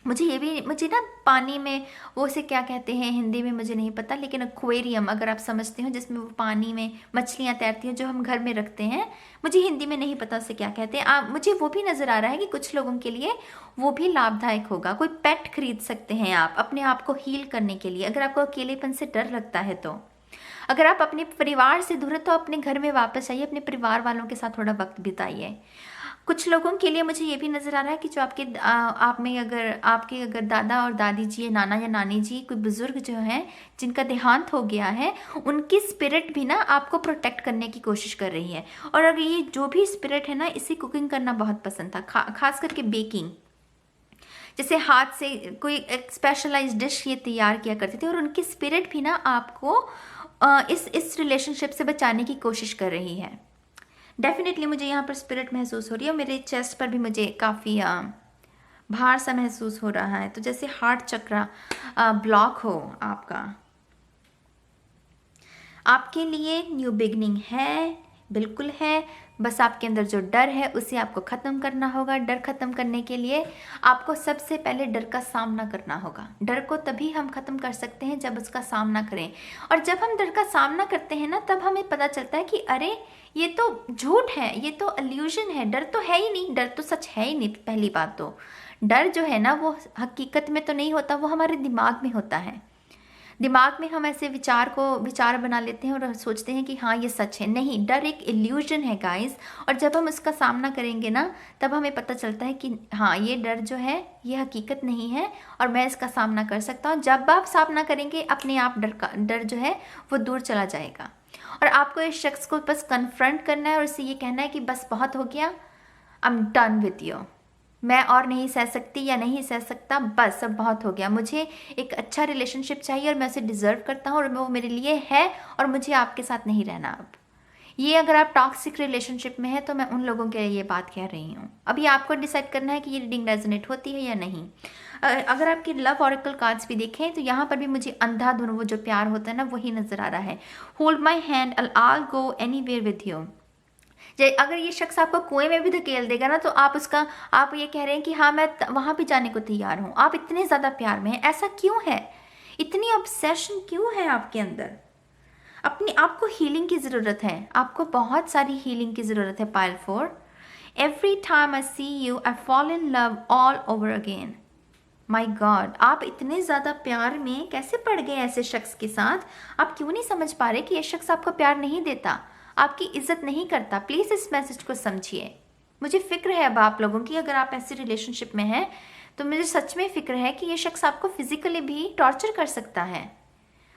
मुझे ना पानी में वो उसे क्या कहते हैं हिंदी में मुझे नहीं पता, लेकिन एक्वेरियम अगर आप समझते हो, जिसमें वो पानी में मछलियाँ तैरती हैं, जो हम घर में रखते हैं, मुझे हिंदी में नहीं पता उसे क्या कहते हैं। मुझे वो भी नज़र आ रहा है कि कुछ लोगों के लिए वो भी लाभदायक होगा। कोई पेट खरीद सकते हैं आप अपने आप को हील करने के लिए, अगर आपको अकेलेपन से डर लगता है तो। अगर आप अपने परिवार से दूर है तो अपने घर में वापस आइए, अपने परिवार वालों के साथ थोड़ा वक्त बिताइए। कुछ लोगों के लिए मुझे ये भी नज़र आ रहा है कि जो आपके अगर दादा और दादी जी या नाना या नानी जी, कोई बुज़ुर्ग जो हैं जिनका देहांत हो गया है, उनकी स्पिरिट भी ना आपको प्रोटेक्ट करने की कोशिश कर रही है। और अगर ये जो भी स्पिरिट है ना, इसे कुकिंग करना बहुत पसंद था, खास करके बेकिंग, जैसे हाथ से कोई एक स्पेशलाइज्ड डिश ये तैयार किया करते थे। और उनकी स्पिरिट भी ना आपको इस रिलेशनशिप से बचाने की कोशिश कर रही है। डेफिनेटली मुझे यहाँ पर स्पिरिट महसूस हो रही है। और मेरे चेस्ट पर भी मुझे काफ़ी भार सा महसूस हो रहा है, तो जैसे हार्ट चक्र ब्लॉक हो आपका। आपके लिए न्यू बिगनिंग है, बिल्कुल है। बस आपके अंदर जो डर है उसे आपको ख़त्म करना होगा। डर ख़त्म करने के लिए आपको सबसे पहले डर का सामना करना होगा। डर को तभी हम ख़त्म कर सकते हैं जब उसका सामना करें। और जब हम डर का सामना करते हैं ना, तब हमें पता चलता है कि अरे ये तो झूठ है, ये तो इल्यूजन है, डर तो है ही नहीं, डर तो सच है ही नहीं। पहली बात तो डर जो है ना, वो हकीकत में तो नहीं होता, वो हमारे दिमाग में होता है। दिमाग में हम ऐसे विचार बना लेते हैं और सोचते हैं कि हाँ ये सच है। नहीं, डर एक इल्यूजन है गाइस। और जब हम उसका सामना करेंगे ना, तब हमें पता चलता है कि हाँ ये डर जो है ये हकीकत नहीं है और मैं इसका सामना कर सकता हूँ। जब आप सामना करेंगे, अपने आप डर जो है वो दूर चला जाएगा। और आपको इस शख्स को बस कन्फ्रंट करना है और उसे ये कहना है कि बस बहुत हो गया, I am done with you, मैं और नहीं सह सकती या नहीं सह सकता, बस अब बहुत हो गया। मुझे एक अच्छा रिलेशनशिप चाहिए और मैं उसे डिज़र्व करता हूँ और वो मेरे लिए है और मुझे आपके साथ नहीं रहना अब। ये अगर आप टॉक्सिक रिलेशनशिप में है तो मैं उन लोगों के लिए ये बात कह रही हूँ। अभी आपको डिसाइड करना है कि ये रीडिंग रेजोनेट होती है या नहीं। अगर आपके लव ऑरेकल कार्ड्स भी देखें तो यहाँ पर भी मुझे अंधाधुन वो जो प्यार होता है ना, वही नज़र आ रहा है। Hold my hand, I'll go anywhere with you। अगर ये शख्स आपको कुएं में भी धकेल देगा ना, तो आप ये कह रहे हैं कि हाँ मैं वहाँ भी जाने को तैयार हूँ। आप इतने ज़्यादा प्यार में हैं। ऐसा क्यों है? इतनी ऑब्सेशन क्यों है आपके अंदर? अपनी आपको हीलिंग की ज़रूरत है। आपको बहुत सारी हीलिंग की ज़रूरत है। Pile 4, every time I see you I fall in love all over again. My god, आप इतने ज़्यादा प्यार में कैसे पड़ गए ऐसे शख्स के साथ? आप क्यों नहीं समझ पा रहे कि ये शख्स आपको प्यार नहीं देता, आपकी इज्जत नहीं करता? प्लीज़ इस मैसेज को समझिए। मुझे फिक्र है अब आप लोगों की। अगर आप ऐसे रिलेशनशिप में हैं तो मुझे सच में फिक्र है कि ये शख्स आपको फिजिकली भी टॉर्चर कर सकता है।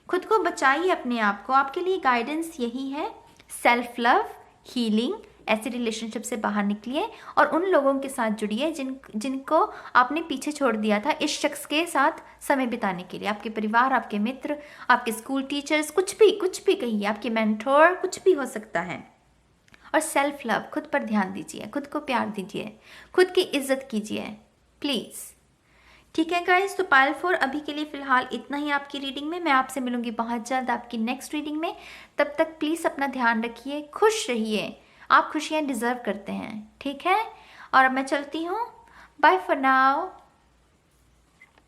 खुद को बचाइए, अपने आप को। आपके लिए गाइडेंस यही है, सेल्फ लव, हीलिंग। ऐसे रिलेशनशिप से बाहर निकलिए और उन लोगों के साथ जुड़िए जिनको आपने पीछे छोड़ दिया था इस शख्स के साथ समय बिताने के लिए। आपके परिवार, आपके मित्र, आपके स्कूल टीचर्स, कुछ भी कहिए, आपके मेंटोर, कुछ भी हो सकता है। और सेल्फ लव, खुद पर ध्यान दीजिए, खुद को प्यार दीजिए, खुद की इज्जत कीजिए प्लीज़। ठीक है गाइस, तो पायल 4 अभी के लिए फ़िलहाल इतना ही आपकी रीडिंग में। मैं आपसे मिलूंगी बहुत जल्द आपकी नेक्स्ट रीडिंग में। तब तक प्लीज़ अपना ध्यान रखिए, खुश रहिए, आप खुशियाँ डिज़र्व करते हैं, ठीक है। और अब मैं चलती हूँ, बाय फॉर नाउ।